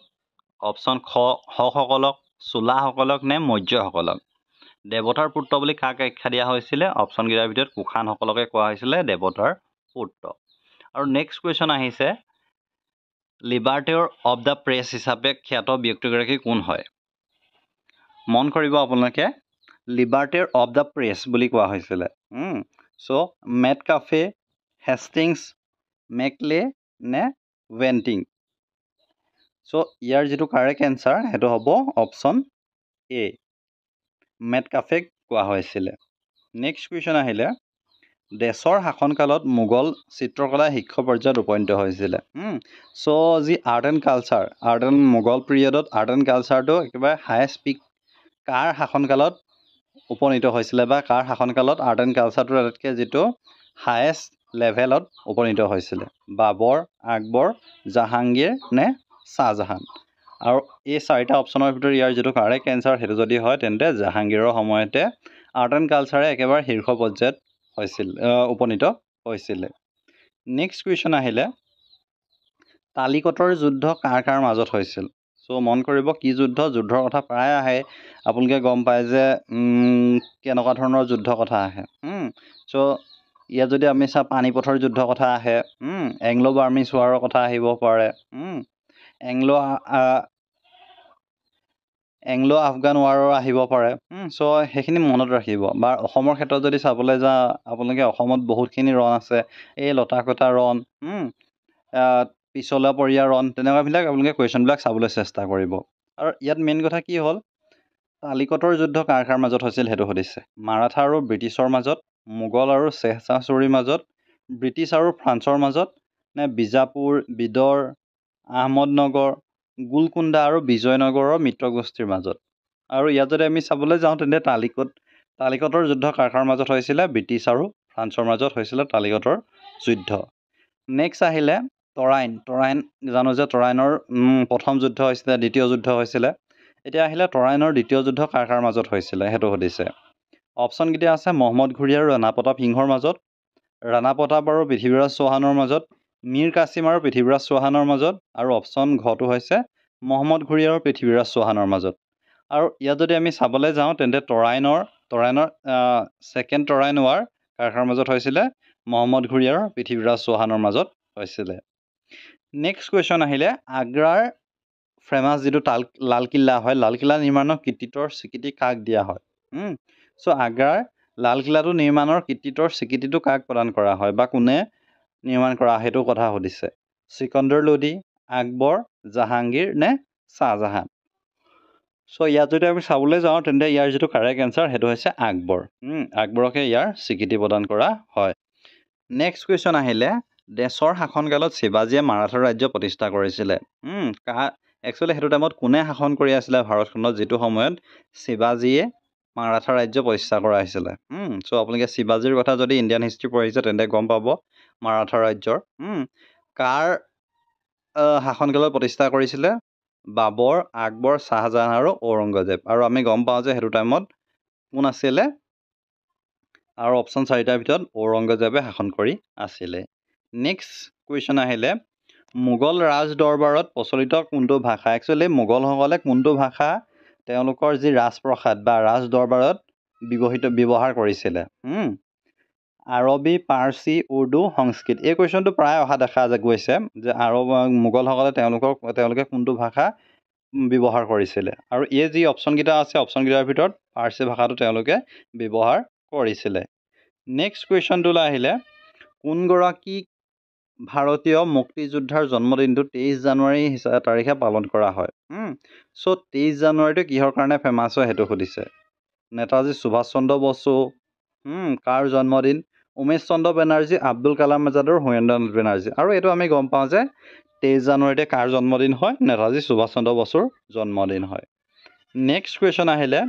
অপশ্যন খ সকলক চোলাসকলক নে মৌৰ্যসকলক দেৱতাৰ পুত্ৰ বুলি কাক আখ্যা দিয়া হৈছিলে অপশ্যনকেইটাৰ ভিতৰত কুখানসকলকে কোৱা হৈছিলে দেৱতাৰ পুত্ৰ আৰু নেক্সট কুৱেশ্যন আহিছে লিবাৰ্টেৰ অফ দ্য প্ৰেছ হিচাপে খ্যাত ব্যক্তিগৰাকী কোন হয় মন কৰিব আপোনালোকে লিবাৰ্টেৰ অফ দ্য প্ৰেছ বুলি কোৱা হৈছিলে চ' মেটকাফে হেষ্টিংছ মেকলে নে ৱেণ্টিং চ' ইয়াৰ যিটো কাৰেক্ট এনচাৰ সেইটো হ'ব অপশ্যন এ মেটকাফেক কোৱা হৈছিলে নেক্সট কুৱেশ্যন আহিলে দেশৰ শাসনকালত মোগল চিত্ৰকলা শীৰ্ষ পৰ্যায়ত উপনীত হৈছিলে চ' যি আৰ্ট এণ্ড মোগল পিৰিয়ডত আৰ্ট এণ্ড কালচাৰটো একেবাৰে হায়েষ্ট পিক কাৰ শাসনকালত উপনীত হৈছিলে বা কাৰ শাসনকালত আৰ্ট এণ্ড কালচাৰটো আটাইতকৈ যিটো হায়েষ্ট লেভেলত উপনীত হৈছিলে বাবৰ আকবৰ জাহাংগীৰ নে শ্বাহজাহান আৰু এই চাৰিটা অপশ্যনৰ ভিতৰত ইয়াৰ যিটো কাৰেক্ট এনচাৰ সেইটো যদি হয় তেন্তে জাহাংগীৰৰ সময়তে আৰ্ট এণ্ড কালচাৰে একেবাৰে শীৰ্ষ পৰ্যায়ত উপনীত হৈছিলে নেক্সট কুৱেশ্যন আহিলে তালিকটৰ যুদ্ধ কাৰ মাজত হৈছিল চ' মন কৰিব কি যুদ্ধৰ কথা প্ৰায় আহে আপোনালোকে গম পায় যে কেনেকুৱা ধৰণৰ যুদ্ধৰ কথা আহে চ' ইয়াত যদি আমি চাওঁ পানীপথৰ যুদ্ধৰ কথা আহে এংলো বাৰ্মিজ ৱাৰৰ কথা আহিব পাৰে এংলো আফগান ৱাৰৰ আহিব পাৰে চ' সেইখিনি মনত ৰাখিব বা অসমৰ ক্ষেত্ৰত যদি চাবলৈ যাওঁ আপোনালোকে অসমত বহুতখিনি ৰণ আছে এই লতাকটা ৰণ পিছলা পৰিয়া ৰণ তেনেকুৱাবিলাক আপোনালোকে কুৱেশ্যনবিলাক চাবলৈ চেষ্টা কৰিব আৰু ইয়াত মেইন কথা কি হ'ল তালিকটৰ যুদ্ধ কাৰ মাজত হৈছিল সেইটো সুধিছে মাৰাঠা আৰু ব্ৰিটিছৰ মাজত মোগল আৰু শ্বেৰশ্বাহ ছুৰীৰ মাজত ব্ৰিটিছ আৰু ফ্ৰান্সৰ মাজত নে বিজাপুৰ বিদৰ আহমদনগৰ গোলকুণ্ডা আৰু বিজয়নগৰৰ মিত্ৰগোষ্ঠীৰ মাজত আৰু ইয়াত যদি আমি চাবলৈ যাওঁ তেন্তে তালিকটৰ যুদ্ধ কাৰ মাজত হৈছিলে ব্ৰিটিছ আৰু ফ্ৰান্সৰ মাজত হৈছিলে তালিকটৰ যুদ্ধ নেক্সট আহিলে তৰাইন জানো যে তৰাইনৰ প্ৰথম যুদ্ধ হৈছিলে দ্বিতীয় যুদ্ধ হৈছিলে এতিয়া আহিলে তৰাইনৰ দ্বিতীয় যুদ্ধ কাৰ মাজত হৈছিলে সেইটো সুধিছে অপশ্যনকেইটা আছে মহম্মদ ঘুৰি আৰু ৰাণা প্ৰতাপ সিংহৰ মাজত ৰাণা প্ৰতাপ আৰু পৃথ্বীৰাজ চৌহানৰ মাজত মীৰ কাছিম আৰু পৃথ্বীৰাজ চৌহানৰ মাজত আৰু অপশ্যন ঘটো হৈছে মহম্মদ ঘুৰি আৰু পৃথ্বীৰাজ চৌহানৰ মাজত আৰু ইয়াত যদি আমি চাবলৈ যাওঁ তেন্তে তৰাইনৰ ছেকেণ্ড তৰাইন ৱাৰ কাৰ মাজত হৈছিলে মহম্মদ ঘুৰি আৰু পৃথ্বীৰাজ চৌহানৰ মাজত হৈছিলে নেক্সট কুৱেশ্যন আহিলে আগ্ৰাৰ ফেমাছ যিটো লালকিল্লা হয় লালকিল্লা নিৰ্মাণৰ কৃতিত্বৰ স্বীকৃতি কাক দিয়া হয় চ' আগ্ৰাৰ লালকিল্লাটো নিৰ্মাণৰ কৃতিত্বৰ স্বীকৃতিটো কাক প্ৰদান কৰা হয় বা কোনে নিৰ্মাণ কৰা সেইটো কথা সুধিছে চিকন্দৰ লোডি আকবৰ জাহাংগীৰ নে শ্বাহজাহান চ' ইয়াত যদি আমি চাবলৈ যাওঁ তেন্তে ইয়াৰ যিটো কাৰেক্ট এনচাৰ সেইটো হৈছে আকবৰকে ইয়াৰ স্বীকৃতি প্ৰদান কৰা হয় নেক্সট কুৱেশ্যন আহিলে দেশৰ শাসনকালত শিৱাজীয়ে মাৰাঠা ৰাজ্য প্ৰতিষ্ঠা কৰিছিলে একচুৱেলি সেইটো টাইমত কোনে শাসন কৰি আছিলে ভাৰতখনত যিটো সময়ত শিৱাজীয়ে মাৰাঠা ৰাজ্য প্ৰতিষ্ঠা কৰা হৈছিলে চ' আপোনালোকে শিৱাজীৰ কথা যদি ইণ্ডিয়ান হিষ্ট্ৰী পঢ়িছে তেন্তে গম পাব মাৰাঠা ৰাজ্যৰ কাৰ শাসনকালত প্ৰতিষ্ঠা কৰিছিলে বাবৰ আকবৰ শ্বাহজাহান আৰু ঔৰংগজেব আৰু আমি গম পাওঁ যে সেইটো টাইমত কোন আছিলে আৰু অপশ্যন 4টাৰ ভিতৰত ঔৰংগজেবে শাসন কৰি আছিলে নেক্সট কুৱেশ্যন আহিলে মোগল ৰাজ দৰবাৰত প্ৰচলিত কোনটো ভাষা একচুৱেলি মোগলসকলে কোনটো ভাষা তেওঁলোকৰ যি ৰাজপ্ৰসাদ বা ৰাজ দৰবাৰত ব্যৱহাৰ কৰিছিলে আৰবী পাৰ্চী উৰ্দু সংস্কৃত এই কুৱেশ্যনটো প্ৰায় অহা দেখা গৈছে যে মোগলসকলে তেওঁলোকে কোনটো ভাষা ব্যৱহাৰ কৰিছিলে আৰু এই যি অপশ্যনকেইটা আছে অপশ্যনকেইটাৰ ভিতৰত পাৰ্চী ভাষাটো তেওঁলোকে ব্যৱহাৰ কৰিছিলে নেক্সট কুৱেশ্যনটোলৈ আহিলে কোনগৰাকী ভাৰতীয় মুক্তিযোদ্ধাৰ জন্মদিনটো 23 জানুৱাৰী তাৰিখে পালন কৰা হয় চ' 23 জানুৱাৰীটো কিহৰ কাৰণে ফেমাছ হয় সেইটো সুধিছে নেতাজী সুভাষ চন্দ্ৰ বসু কাৰ জন্মদিন উমেশ চন্দ্ৰ বেনাৰ্জী আব্দুল কালাম আজাদ আৰু হৰেন্দ্ৰনাথ বেনাৰ্জী আৰু এইটো আমি গম পাওঁ যে 23 জানুৱাৰীতে কাৰ জন্মদিন হয় নেতাজী সুভাষ চন্দ্ৰ বসুৰ জন্মদিন হয় নেক্সট কুৱেশ্যন আহিলে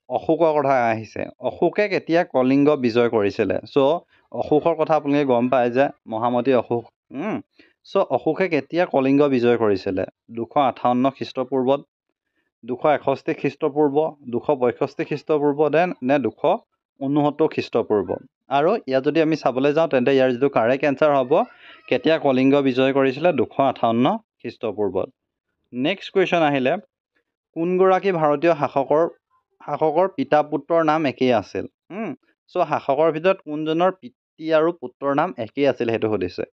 অশোকৰ কথা আহিছে অশোকে কেতিয়া কলিংগ বিজয় কৰিছিলে চ' অশোকৰ কথা আপোনালোকে গম পায় যে মহামতী অশোক চ' অশোকে কেতিয়া কলিংগ বিজয় কৰিছিলে 258 খ্ৰীষ্টপূৰ্বত 261 খ্ৰীষ্টপূৰ্ব 265 খ্ৰীষ্টপূৰ্ব নে 269 খ্ৰীষ্টপূৰ্ব আৰু ইয়াত যদি আমি চাবলৈ যাওঁ তেন্তে ইয়াৰ যিটো কাৰেক্ট এনচাৰ হ'ব কেতিয়া কলিংগ বিজয় কৰিছিলে 258 খ্ৰীষ্টপূৰ্বত নেক্সট কুৱেশ্যন আহিলে কোনগৰাকী ভাৰতীয় শাসকৰ পিতা পুত্ৰৰ নাম একেই আছিল চ' শাসকৰ ভিতৰত কোনজনৰ পিতৃ আৰু পুত্ৰৰ নাম একেই আছিল সেইটো সুধিছে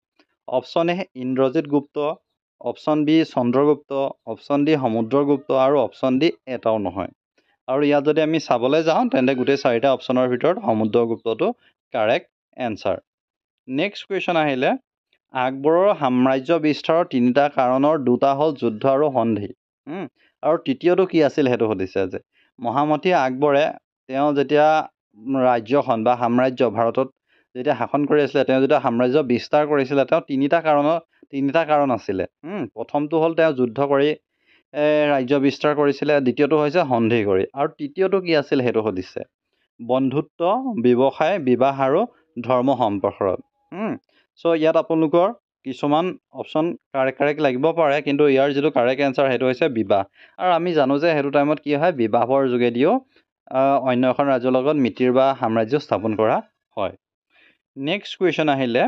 option A Indrajit Gupta option B Chandragupta option D Samudragupta আৰু অপশ্যন ডি এটাও নহয় আৰু ইয়াত যদি আমি চাবলৈ যাওঁ তেন্তে গোটেই 4টা অপশ্যনৰ ভিতৰত সমুদ্ৰগুপ্তটো কাৰেক্ট এনচাৰ নেক্সট কুৱেশ্যন আহিলে আকবৰৰ সাম্ৰাজ্য বিস্তাৰৰ 3টা কাৰণৰ 2টা হ'ল যুদ্ধ আৰু সন্ধি আৰু তৃতীয়টো কি আছিল সেইটো সুধিছে যে মহামতী আকবৰে তেওঁ যেতিয়া ৰাজ্যখন বা সাম্ৰাজ্য ভাৰতত যেতিয়া শাসন কৰি আছিলে তেওঁ যেতিয়া সাম্ৰাজ্য বিস্তাৰ কৰিছিলে তেওঁ 3টা কাৰণ আছিলে প্ৰথমটো হ'ল তেওঁ যুদ্ধ কৰি ৰাজ্য বিস্তাৰ কৰিছিলে দ্বিতীয়টো হৈছে সন্ধি কৰি আৰু তৃতীয়টো কি আছিল সেইটো সুধিছে বন্ধুত্ব ব্যৱসায় বিবাহ আৰু ধৰ্ম সম্প্ৰসাৰণ চ' ইয়াত আপোনালোকৰ কিছুমান অপশ্যন কাৰেক্ট লাগিব পাৰে কিন্তু ইয়াৰ যিটো কাৰেক্ট এনচাৰ সেইটো হৈছে বিবাহ আৰু আমি জানো যে সেইটো টাইমত কি হয় বিবাহৰ যোগেদিও অন্য এখন ৰাজ্যৰ লগত মিতিৰ বা সাম্ৰাজ্য স্থাপন কৰা হয় নেক্সট কুৱেশ্যন আহিলে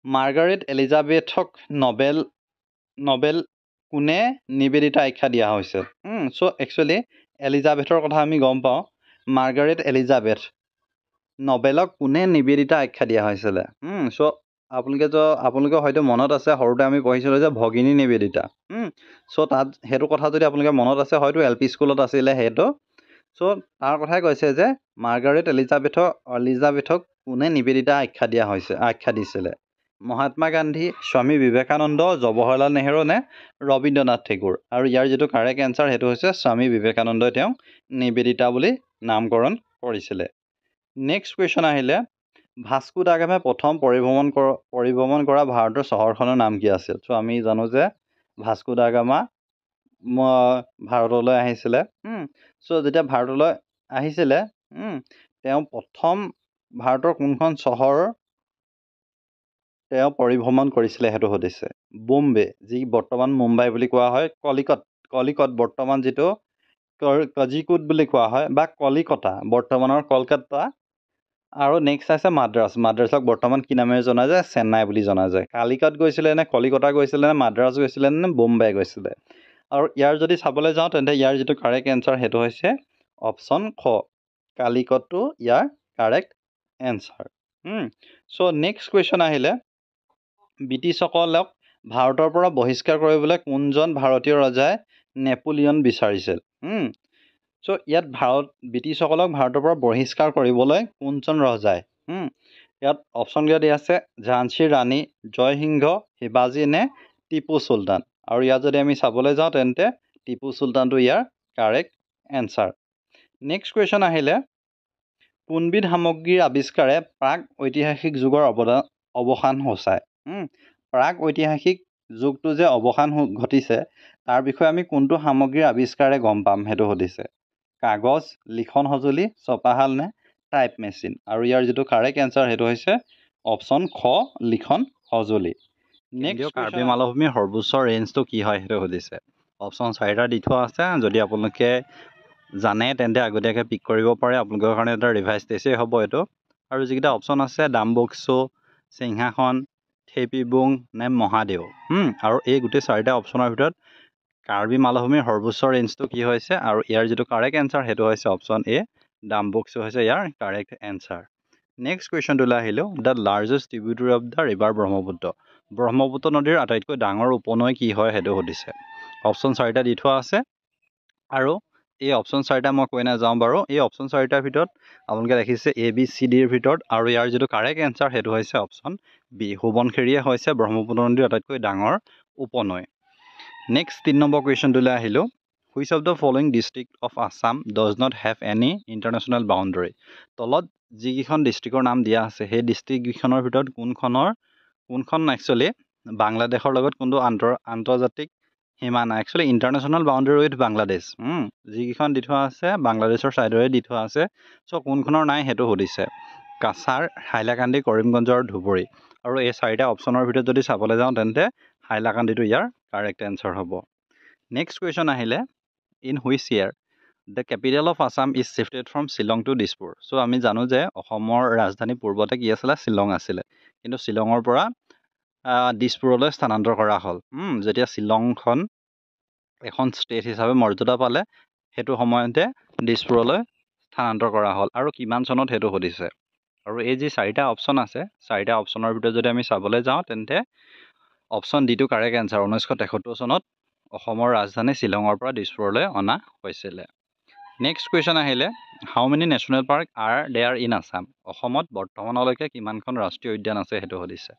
মাৰ্গাৰেট এলিজাবেথক নবেল কোনে নিবেদিতা আখ্যা দিয়া হৈছে চ' একচুৱেলি এলিজাবেথৰ কথা আমি গম পাওঁ মাৰ্গাৰেট এলিজাবেথ নবেলক কোনে নিবেদিতা আখ্যা দিয়া হৈছিলে চ' আপোনালোকে হয়তো মনত আছে সৰুতে আমি পঢ়িছিলোঁ যে ভগিনী নিবেদিতা চ' তাত সেইটো কথা যদি আপোনালোকে মনত আছে হয়তো LP স্কুলত আছিলে সেইটো চ' তাৰ কথাই কৈছে যে মাৰ্গাৰেট এলিজাবেথক কোনে নিবেদিতা আখ্যা দিছিলে মহাত্মা গান্ধী স্বামী বিবেকানন্দ জৱাহৰলাল নেহেৰু নে ৰবীন্দ্ৰনাথ টেগোৰ আৰু ইয়াৰ যিটো কাৰেক্ট এনচাৰ সেইটো হৈছে স্বামী বিবেকানন্দই তেওঁক নিবেদিতা বুলি নামকৰণ কৰিছিলে নেক্সট কুৱেশ্যন আহিলে ভাস্কো দা গামাই প্ৰথম পৰিভ্ৰমণ কৰা ভাৰতৰ চহৰখনৰ নাম কি আছিল চ' আমি জানো যে ভাস্কো দা গামা ভাৰতলৈ আহিছিলে চ' যেতিয়া ভাৰতলৈ আহিছিলে তেওঁ প্ৰথম ভাৰতৰ কোনখন চহৰ তেওঁ পৰিভ্ৰমণ কৰিছিলে সেইটো সুধিছে বোম্বে যি বৰ্তমান মুম্বাই বুলি কোৱা হয় কলিকত বৰ্তমান যিটো কজিকোড বুলি কোৱা হয় বা কলিকতা বৰ্তমানৰ কলকাতা আৰু নেক্সট আছে মাদ্ৰাছক বৰ্তমান কি নামেৰে জনা যায় চেন্নাই বুলি জনা যায় কালিকত গৈছিলে নে কলিকতা গৈছিলে নে মাদ্ৰাছ গৈছিলে নে বোম্বাই গৈছিলে আৰু ইয়াৰ যদি চাবলৈ যাওঁ তেন্তে ইয়াৰ যিটো কাৰেক্ট এনচাৰ সেইটো হৈছে অপশ্যন খ কালিকতটো ইয়াৰ correct answer so' next question আহিলে ব্ৰিটিছসকলক ভাৰতৰ পৰা বহিষ্কাৰ কৰিবলৈ কোনজন ভাৰতীয় ৰজাই নেপোলিয়ন বিচাৰিছিল চ' ইয়াত ব্ৰিটিছসকলক ভাৰতৰ পৰা বহিষ্কাৰ কৰিবলৈ কোনজন ৰজাই ইয়াত অপশ্যনকেইটা দিয়া আছে ঝান্সী ৰাণী জয়সিংহ শিৱাজী নে টিপু চুলতান আৰু ইয়াত যদি আমি চাবলৈ যাওঁ তেন্তে টিপু চুলতানটো ইয়াৰ কাৰেক্ট এনচাৰ নেক্সট কুৱেশ্যন আহিলে কোনবিধ সামগ্ৰীৰ আৱিষ্কাৰে প্ৰাক ঐতিহাসিক যুগৰ অৱসান সূচায় প্ৰাক ঐতিহাসিক যুগটো যে অৱসান ঘটিছে তাৰ বিষয়ে আমি কোনটো সামগ্ৰীৰ আৱিষ্কাৰে গম পাম সেইটো সুধিছে কাগজ লিখন সঁজুলি ছপাশাল নে টাইপ মেচিন আৰু ইয়াৰ যিটো কাৰেক্ট এনচাৰ সেইটো হৈছে অপশ্যন খ লিখন সঁজুলি নেক্সট কাৰ্বি মালভূমিৰ সৰ্বোচ্চ ৰেঞ্জটো কি হয় সেইটো সুধিছে অপশ্যন 4টা দি থোৱা আছে যদি আপোনালোকে জানে তেন্তে আগতীয়াকৈ পিক কৰিব পাৰে আপোনালোকৰ কাৰণে এটা ৰিভাইজ টেষ্টেই হ'ব এইটো আৰু যিকেইটা অপশ্যন আছে ডাম্বুকচু সিংহাসন থেপিবুং নে মহাদেউ আৰু এই গোটেই 4টা অপশ্যনৰ ভিতৰত কাৰ্বি মালভূমিৰ সৰ্বোচ্চ ৰেঞ্জটো কি হৈছে আৰু ইয়াৰ যিটো কাৰেক্ট এনচাৰ সেইটো হৈছে অপশ্যন এ ডাম্বুকচু হৈছে ইয়াৰ কাৰেক্ট এনচাৰ নেক্সট কুৱেশ্যনটোলৈ আহিলোঁ the largest tributary of the river Brahmaputra নদীৰ আটাইতকৈ ডাঙৰ উপনৈ কি হয় সেইটো সুধিছে অপশ্যন 4টা দি থোৱা আছে আৰু এই অপশ্যন 4টা মই কৈ নাযাওঁ বাৰু এই অপশ্যন 4টাৰ ভিতৰত আপোনালোকে দেখিছে ABCDৰ ভিতৰত আৰু ইয়াৰ যিটো কাৰেক্ট এনচাৰ সেইটো হৈছে অপশ্যন বি সোৱণশিৰিয়ে হৈছে ব্ৰহ্মপুত্ৰ নদীৰ আটাইতকৈ ডাঙৰ উপনৈ নেক্সট 3 নম্বৰ কুৱেশ্যনটোলৈ আহিলোঁ which of the following district of Assam does not have any international boundary তলত যিকেইখন ডিষ্ট্ৰিক্টৰ নাম দিয়া আছে সেই ডিষ্ট্ৰিক্টকেইখনৰ ভিতৰত কোনখন একচুৱেলি বাংলাদেশৰ লগত কোনটো আন্তৰ্জাতিক সীমা নাই actually international boundary with Bangladesh যিকেইখন দি থোৱা আছে বাংলাদেশৰ ছাইডৰে দি থোৱা আছে চ' কোনখনৰ নাই সেইটো সুধিছে কাছাৰ হাইলাকান্দি কৰিমগঞ্জ আৰু ধুবুৰী আৰু এই 4টা অপশ্যনৰ ভিতৰত যদি চাবলৈ যাওঁ তেন্তে হাইলাকান্দিটো ইয়াৰ কাৰেক্ট এনচাৰ হ'ব নেক্সট কুৱেশ্যন আহিলে in which year the capital of Assam is shifted from Shillong to Dispur so' আমি জানো যে অসমৰ ৰাজধানী পূৰ্বতে কি আছিলে শ্বিলং আছিলে কিন্তু শ্বিলঙৰ পৰা দিছপুৰলৈ স্থানান্তৰ কৰা হ'ল যেতিয়া শ্বিলংখন এখন ষ্টেট হিচাপে মৰ্যাদা পালে সেইটো সময়তে দিছপুৰলৈ স্থানান্তৰ কৰা হ'ল আৰু কিমান চনত সেইটো সুধিছে আৰু এই যি 4টা অপশ্যন আছে 4টা অপশ্যনৰ ভিতৰত যদি আমি চাবলৈ যাওঁ তেন্তে অপশ্যন ডিটো কাৰেক্ট এনচাৰ 1973 চনত অসমৰ ৰাজধানী শ্বিলঙৰ পৰা দিছপুৰলৈ অনা হৈছিলে নেক্সট কুৱেশ্যন আহিলে how many national park are there in Assam অসমত বৰ্তমানলৈকে কিমানখন ৰাষ্ট্ৰীয় উদ্যান আছে সেইটো সুধিছে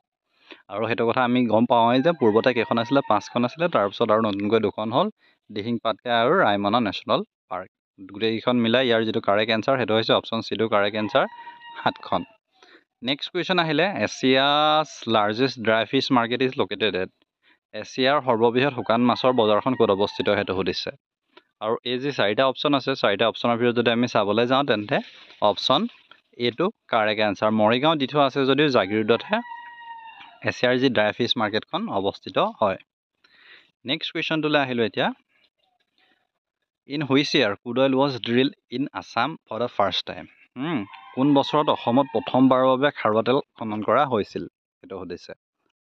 আৰু সেইটো কথা আমি গম পাওঁৱেই যে পূৰ্বতে কেইখন আছিলে 5খন আছিলে তাৰপিছত আৰু নতুনকৈ 2খন হ'ল দিহিং পাটকাই আৰু ৰায়মনা নেশ্যনেল পাৰ্ক গোটেইকেইখন মিলাই ইয়াৰ যিটো কাৰেক্ট এনচাৰ সেইটো হৈছে অপশ্যন চিটো কাৰেক্ট এনচাৰ 7খন নেক্সট কুৱেশ্যন আহিলে Asia's largest dry fish market is located at এছিয়াৰ সৰ্ববৃহৎ শুকান মাছৰ বজাৰখন ক'ত অৱস্থিত সেইটো সুধিছে আৰু এই যি 4টা অপশ্যন আছে 4টা অপশ্যনৰ ভিতৰত যদি আমি চাবলৈ যাওঁ তেন্তে অপশ্যন এটো কাৰেক্ট এনচাৰ মৰিগাঁও দি থোৱা আছে যদিও জাগিৰোডতহে এছিয়াৰ যি ড্ৰাই ফিছ মাৰ্কেটখন অৱস্থিত হয় নেক্সট কুৱেশ্যনটোলৈ আহিলোঁ এতিয়া in which year crude oil was drill in Assam for the first time কোন বছৰত অসমত প্ৰথমবাৰৰ বাবে খাৰুৱা তেল খনন কৰা হৈছিল সেইটো সুধিছে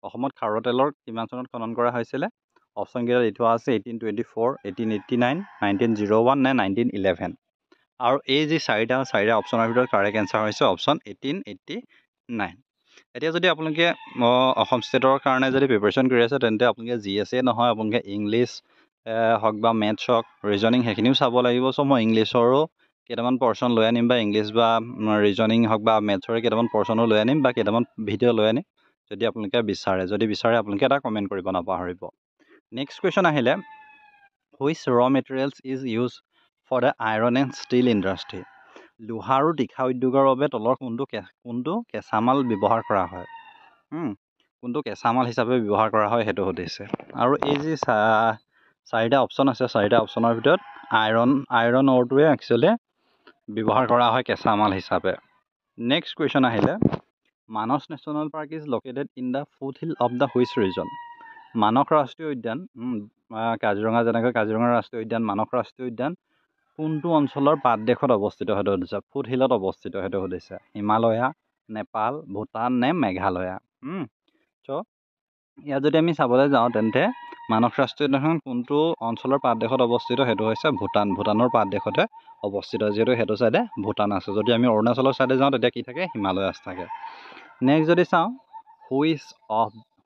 অসমত খাৰুৱা তেলৰ কিমান চনত খনন কৰা হৈছিলে অপশ্যনকেইটা দি থোৱা আছে 1824 1889 1901 নে 1911 আৰু এই যি 4টা অপশ্যনৰ ভিতৰত কাৰেক্ট এনচাৰ হৈছে অপশ্যন 1889 এতিয়া যদি আপোনালোকে অসম ষ্টেটৰ কাৰণে যদি প্ৰিপেৰেশ্যন কৰি আছে তেন্তে আপোনালোকে GSA নহয় আপোনালোকে ইংলিছ হওক বা মেথছ হওক ৰিজনিং সেইখিনিও চাব লাগিব চ' মই ইংলিছৰো কেইটামান পৰ্চন লৈ আনিম বা ইংলিছ বা ৰিজনিং হওক বা মেথছৰে কেইটামান পৰ্চনো লৈ আনিম বা কেইটামান ভিডিঅ' লৈ আনিম যদি আপোনালোকে বিচাৰে আপোনালোকে এটা কমেণ্ট কৰিব নাপাহৰিব নেক্সট কুৱেশ্যন আহিলে which raw materials is use for the iron and steel industry লোহা আৰু তীখা উদ্যোগৰ বাবে তলৰ কোনটো কেঁচামাল ব্যৱহাৰ কৰা হয় কোনটো কেঁচামাল হিচাপে ব্যৱহাৰ কৰা হয় সেইটো সুধিছে আৰু এই যি 4টা অপশ্যন আছে 4টা অপশ্যনৰ ভিতৰত আইৰণ অ'ৰটোৱে একচুৱেলি ব্যৱহাৰ কৰা হয় কেঁচামাল হিচাপে নেক্সট কুৱেশ্যন আহিলে Manas national park is located in the foot hill of the which region Manas ৰাষ্ট্ৰীয় উদ্যান কাজিৰঙা যেনেকৈ কাজিৰঙা ৰাষ্ট্ৰীয় উদ্যান মানস ৰাষ্ট্ৰীয় উদ্যান কোনটো অঞ্চলৰ পাদদেশত অৱস্থিত সেইটো সুধিছে ফুট হিলত অৱস্থিত সেইটো সুধিছে হিমালয়া নেপাল ভূটান নে মেঘালয়া চ' ইয়াত যদি আমি চাবলৈ যাওঁ তেন্তে মানস ৰাষ্ট্ৰীয় উদ্যানখন কোনটো অঞ্চলৰ পাদদেশত অৱস্থিত সেইটো হৈছে ভূটানৰ পাদদেশতে অৱস্থিত যিহেতু সেইটো চাইডে ভূটান আছে যদি আমি অৰুণাচলৰ চাইডে যাওঁ তেতিয়া কি থাকে হিমালয়াছ থাকে নেক্সট যদি চাওঁ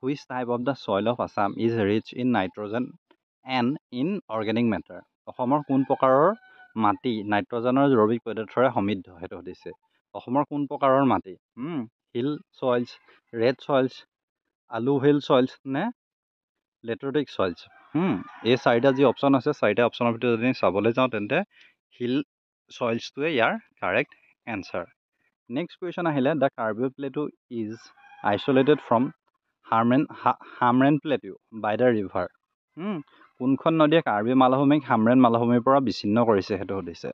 which type of the soil of Assam is rich in nitrogen and in organic matter অসমৰ কোন প্ৰকাৰৰ মাটি নাইট্ৰজেনৰ জৈৱিক পদাৰ্থৰে সমৃদ্ধ সেইটো সুধিছে অসমৰ কোন প্ৰকাৰৰ মাটি হিল ছইলছ ৰেড ছইলছ আলুভিল ছইলছ নে লেট্ৰটিক ছইলছ এই 4টা যি অপশ্যন আছে 4টা অপশ্যনৰ ভিতৰত যদি চাবলৈ যাওঁ তেন্তে হিল ছইলছটোৱে ইয়াৰ কাৰেক্ট এনচাৰ নেক্সট কুৱেশ্যন আহিলে the Karbi Plato is isolated from Hamren Plateau by the river. কোনখন নদীয়ে কাৰ্বি মালভূমিক হামৰেন মালভূমিৰ পৰা বিচ্ছিন্ন কৰিছে সেইটো সুধিছে।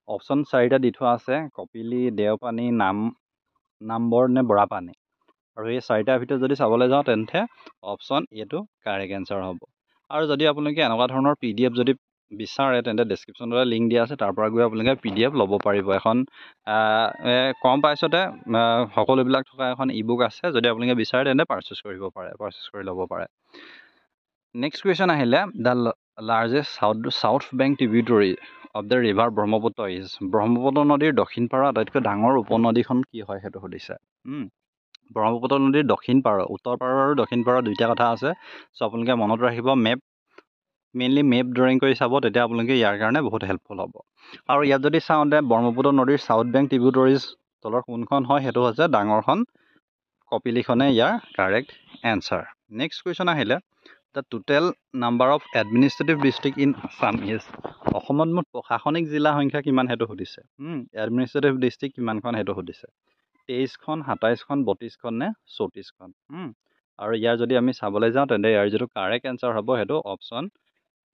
অপশ্যন 4টা দি থোৱা আছে, কপিলি, দেওপানী, নামবৰ নে বৰাপানী। আৰু এই 4টাৰ ভিতৰত যদি চাবলৈ যাওঁ তেন্তে অপশ্যন এটো কাৰেক্ট এনচাৰ হ'ব। আৰু যদি আপোনালোকে এনেকুৱা ধৰণৰ PDF যদি বিচাৰে তেন্তে ডেছক্ৰিপশ্যনত লিংক দিয়া আছে, তাৰ পৰা গৈ আপোনালোকে PDF ল'ব পাৰিব। এখন কম প্ৰাইচতে সকলোবিলাক থকা এখন ইবুক আছে, যদি আপোনালোকে বিচাৰে তেন্তে পাৰ্চেছ কৰি ল'ব পাৰে। নেক্সট কুৱেশ্যন আহিলে, the largest south bank tributary of the river Brahmaputra is. Brahmaputra নদীৰ দক্ষিণ পাৰৰ আটাইতকৈ ডাঙৰ উপনদীখন কি হয় সেইটো সুধিছে। ব্ৰহ্মপুত্ৰ নদীৰ দক্ষিণ পাৰৰ, উত্তৰ পাৰৰ আৰু দক্ষিণ পাৰৰ দুইটা কথা আছে। চ' আপোনালোকে মনত ৰাখিব, মেইনলি মেপ ড্ৰয়িং কৰি চাব, তেতিয়া আপোনালোকে ইয়াৰ কাৰণে বহুত হেল্পফুল হ'ব। আৰু ইয়াত যদি চাওঁতে ব্ৰহ্মপুত্ৰ নদীৰ চাউথ বেংক ট্ৰিবিউটৰিজ তলৰ কোনখন হয় সেইটো হৈছে ডাঙৰখন কপিলিখনে ইয়াৰ কাৰেক্ট এনচাৰ। নেক্সট কুৱেশ্যন আহিলে, the total number of administrative district in Assam is. অসমত মুঠ প্ৰশাসনিক জিলা সংখ্যা কিমান সেইটো সুধিছে। এডমিনিষ্ট্ৰেটিভ ডিষ্ট্ৰিক্ট কিমানখন সেইটো সুধিছে। 23খন, 27খন, 32খন নে 34খন। আৰু ইয়াৰ যদি আমি চাবলৈ যাওঁ তেন্তে ইয়াৰ যিটো কাৰেক্ট এনচাৰ হ'ব সেইটো অপশ্যন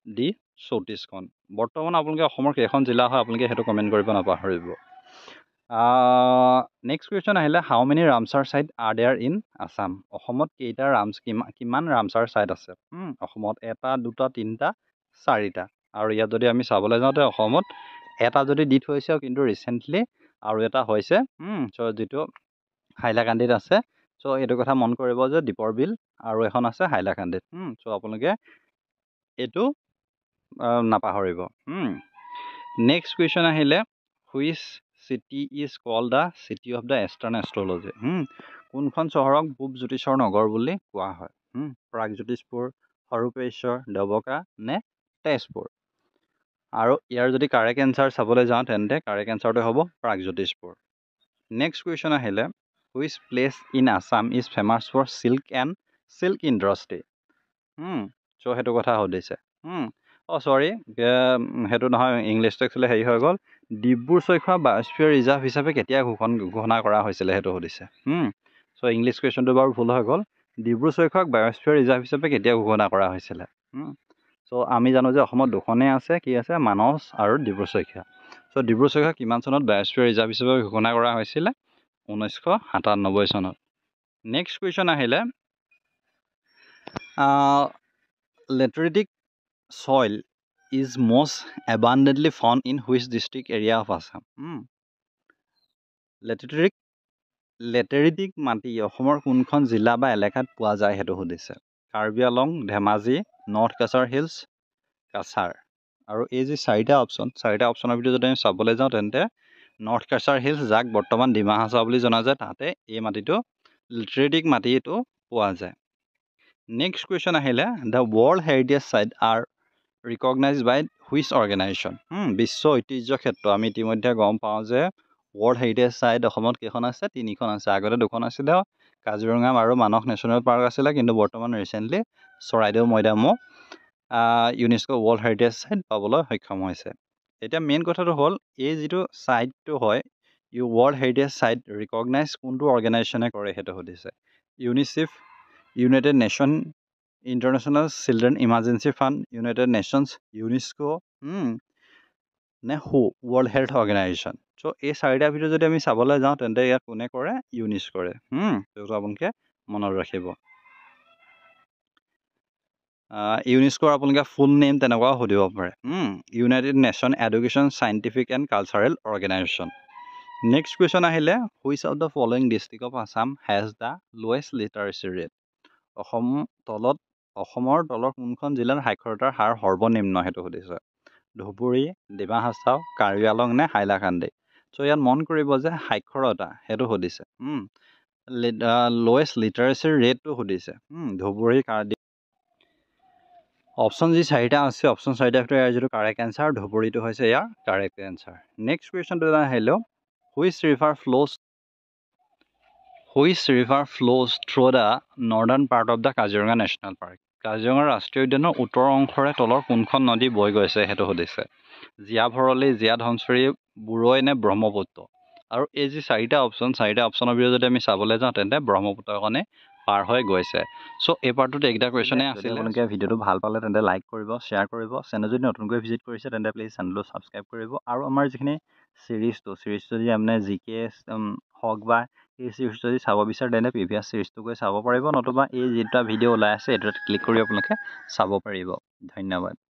ডি 34খন। বৰ্তমান আপোনালোকে অসমৰ কেইখন জিলা হয় আপোনালোকে সেইটো কমেণ্ট কৰিব নাপাহৰিব। নেক্সট কুৱেশ্যন আহিলে, how many ramsar site are there in Assam. অসমত কেইটা কিমান ৰামচাৰ চাইট আছে। অসমত 1, 2, 3, 4টা। আৰু ইয়াত যদি আমি চাবলৈ যাওঁতে অসমত এটা যদি দি থৈছে, কিন্তু ৰিচেণ্টলি আৰু এটা হৈছে, চ' যিটো হাইলাকান্দিত আছে। চ' এইটো কথা মন কৰিব যে দীপৰ বিল আৰু এখন আছে হাইলাকান্দিত। চ' আপোনালোকে এইটো নাপাহৰিব। নেক্সট কুৱেশ্যন আহিলে, which city is called the city of the eastern astrology. কোনখন চহৰক পূব জ্যোতিষৰ নগৰ বুলি কোৱা হয়। প্ৰাগজ্যোতিষপুৰ, সৰুপেশ্বৰ, ডবকা নে তেজপুৰ। আৰু ইয়াৰ যদি কাৰেক্ট এনচাৰ চাবলৈ যাওঁ তেন্তে কাৰেক্ট এনচাৰটো হ'ব প্ৰাগজ্যোতিষপুৰ। নেক্সট কুৱেশ্যন আহিলে, which place in Assam is famous for silk industry. So' সেইটো কথা সুধিছে। চৰি, সেইটো নহয়, ইংলিছটো একচুৱেলি হেৰি হৈ গ'ল। ডিব্ৰু-চৈখোৱা বায়'স্ফিয়াৰ ৰিজাৰ্ভ হিচাপে কেতিয়া ঘোষণা কৰা হৈছিলে সেইটো সুধিছে। চ' ইংলিছ কুৱেশ্যনটো বাৰু ভুল হৈ গ'ল। ডিব্ৰু-চৈখোৱাক বায়'স্ফিয়াৰ ৰিজাৰ্ভ হিচাপে কেতিয়া ঘোষণা কৰা হৈছিলে। চ' আমি জানো যে অসমত দুখনেই আছে, কি আছে, মানস আৰু ডিব্ৰু-চৈখোৱা। চ' ডিব্ৰু-চৈখোৱা কিমান চনত বায়'স্ফিয়াৰ ৰিজাৰ্ভ হিচাপে ঘোষণা কৰা হৈছিলে। 1997 চনত। নেক্সট কুৱেশ্যন আহিলে, লেটেৰিটিক soil is most abundantly found in which district area of Assam. লেটেৰিটিক মাটি অসমৰ কোনখন জিলা বা এলেকাত পোৱা যায় সেইটো সুধিছে। Karbi Along, Dhemaji, north Cachar hills, Cachar. আৰু এই যি 4টা অপশ্যনৰ ভিতৰত যদি আমি চাবলৈ যাওঁ তেন্তে নৰ্থ কাছাৰ হিলছ, যাক বৰ্তমান ডিমা হাছাও বুলি জনা যায়, তাতে এই মাটিটো লেটেৰিটিক মাটিটো পোৱা যায়। নেক্সট কুৱেশ্যন আহিলে, the world heritage site are recognize by which organisation. বিশ্ব ঐতিহ্য ক্ষেত্ৰ আমি ইতিমধ্যে গম পাওঁ যে ৱৰ্ল্ড হেৰিটেজ চাইট অসমত কেইখন আছে, 3খন আছে। আগতে 2খন আছিলে, কাজিৰঙা আৰু মানস নেশ্যনেল পাৰ্ক আছিলে, কিন্তু বৰ্তমান ৰিচেণ্টলি চৰাইদেউ মৈদামো ইউনেস্কো ৱৰ্ল্ড হেৰিটেজ চাইট পাবলৈ সক্ষম হৈছে। এতিয়া মেইন কথাটো হ'ল, এই যিটো চাইটটো হয় ৱৰ্ল্ড হেৰিটেজ চাইট ৰিকগনাইজ কোনটো অৰ্গেনাইজেশ্যনে কৰে সেইটো সুধিছে। UNICEF, United nation, international children emergency fund, United nations, UNESCO নে হু, ৱৰ্ল্ড হেল্থ অৰ্গেনাইজেশ্যন। চ' এই 4টাৰ ভিতৰত যদি আমি চাবলৈ যাওঁ তেন্তে ইয়াত কোনে কৰে, ইউনেস্কো কৰে। সেইটো আপোনালোকে মনত ৰাখিব। ইউনেস্কোৰ আপোনালোকে ফুল নেম তেনেকুৱাও সুধিব পাৰে। United nation education, scientific and cultural organisation. Next question আহিলে, which of the following district of Assam has the lowest literacy rate. অসমৰ তলৰ কোনখন জিলাৰ সাক্ষৰতাৰ হাৰ সৰ্বনিম্ন সেইটো সুধিছে। ধুবুৰী, ডিমা হাছাও, কাৰ্বি আলং নে হাইলাকান্দি। চ' ইয়াত মন কৰিব যে সাক্ষৰতা সেইটো সুধিছে। লোৱেষ্ট লিটাৰেচি ৰেটটো সুধিছে। ধুবুৰী, অপশ্যন যি 4টা আছে, অপশ্যন 4টাৰ ভিতৰত ইয়াৰ যিটো কাৰেক্ট এনচাৰ, ধুবুৰীটো হৈছে ইয়াৰ কাৰেক্ট এনচাৰ। নেক্সট কুৱেশ্যনটো আহিলেও, which river flows through the northern part of the Kaziranga national park. Kaziranga ৰাষ্ট্ৰীয় উদ্যানৰ উত্তৰ অংশৰে তলৰ কোনখন নদী বৈ গৈছে সেইটো সুধিছে। জীয়া ভৰলী, জীয়া ধনশিৰি, বুৰৈ নে ব্ৰহ্মপুত্ৰ। আৰু এই যি চাৰিটা অপশ্যনৰ ভিতৰত যদি আমি চাবলৈ যাওঁ তেন্তে ব্ৰহ্মপুত্ৰখনে পাৰ হৈ গৈছে। চ' এই পাৰ্টটোত এইকেইটা কুৱেশ্যনে আছিলে। আপোনালোকে ভিডিঅ'টো ভাল পালে তেন্তে লাইক কৰিব, শ্বেয়াৰ কৰিব। চেনেল যদি নতুনকৈ ভিজিট কৰিছে তেন্তে প্লিজ চেনেলটো ছাবস্ক্ৰাইব কৰিব। আৰু আমাৰ যিখিনি চিৰিজটো যদি আপোনাৰ জিকে হওক বা এই চিৰিজটো যদি চাব বিচাৰে তেন্তে প্ৰিভিয়াছ চিৰিজটো গৈ চাব পাৰিব, নতুবা এই যিটা ভিডিঅ' ওলাই আছে এইটোত ক্লিক কৰি আপোনালোকে চাব পাৰিব। ধন্যবাদ।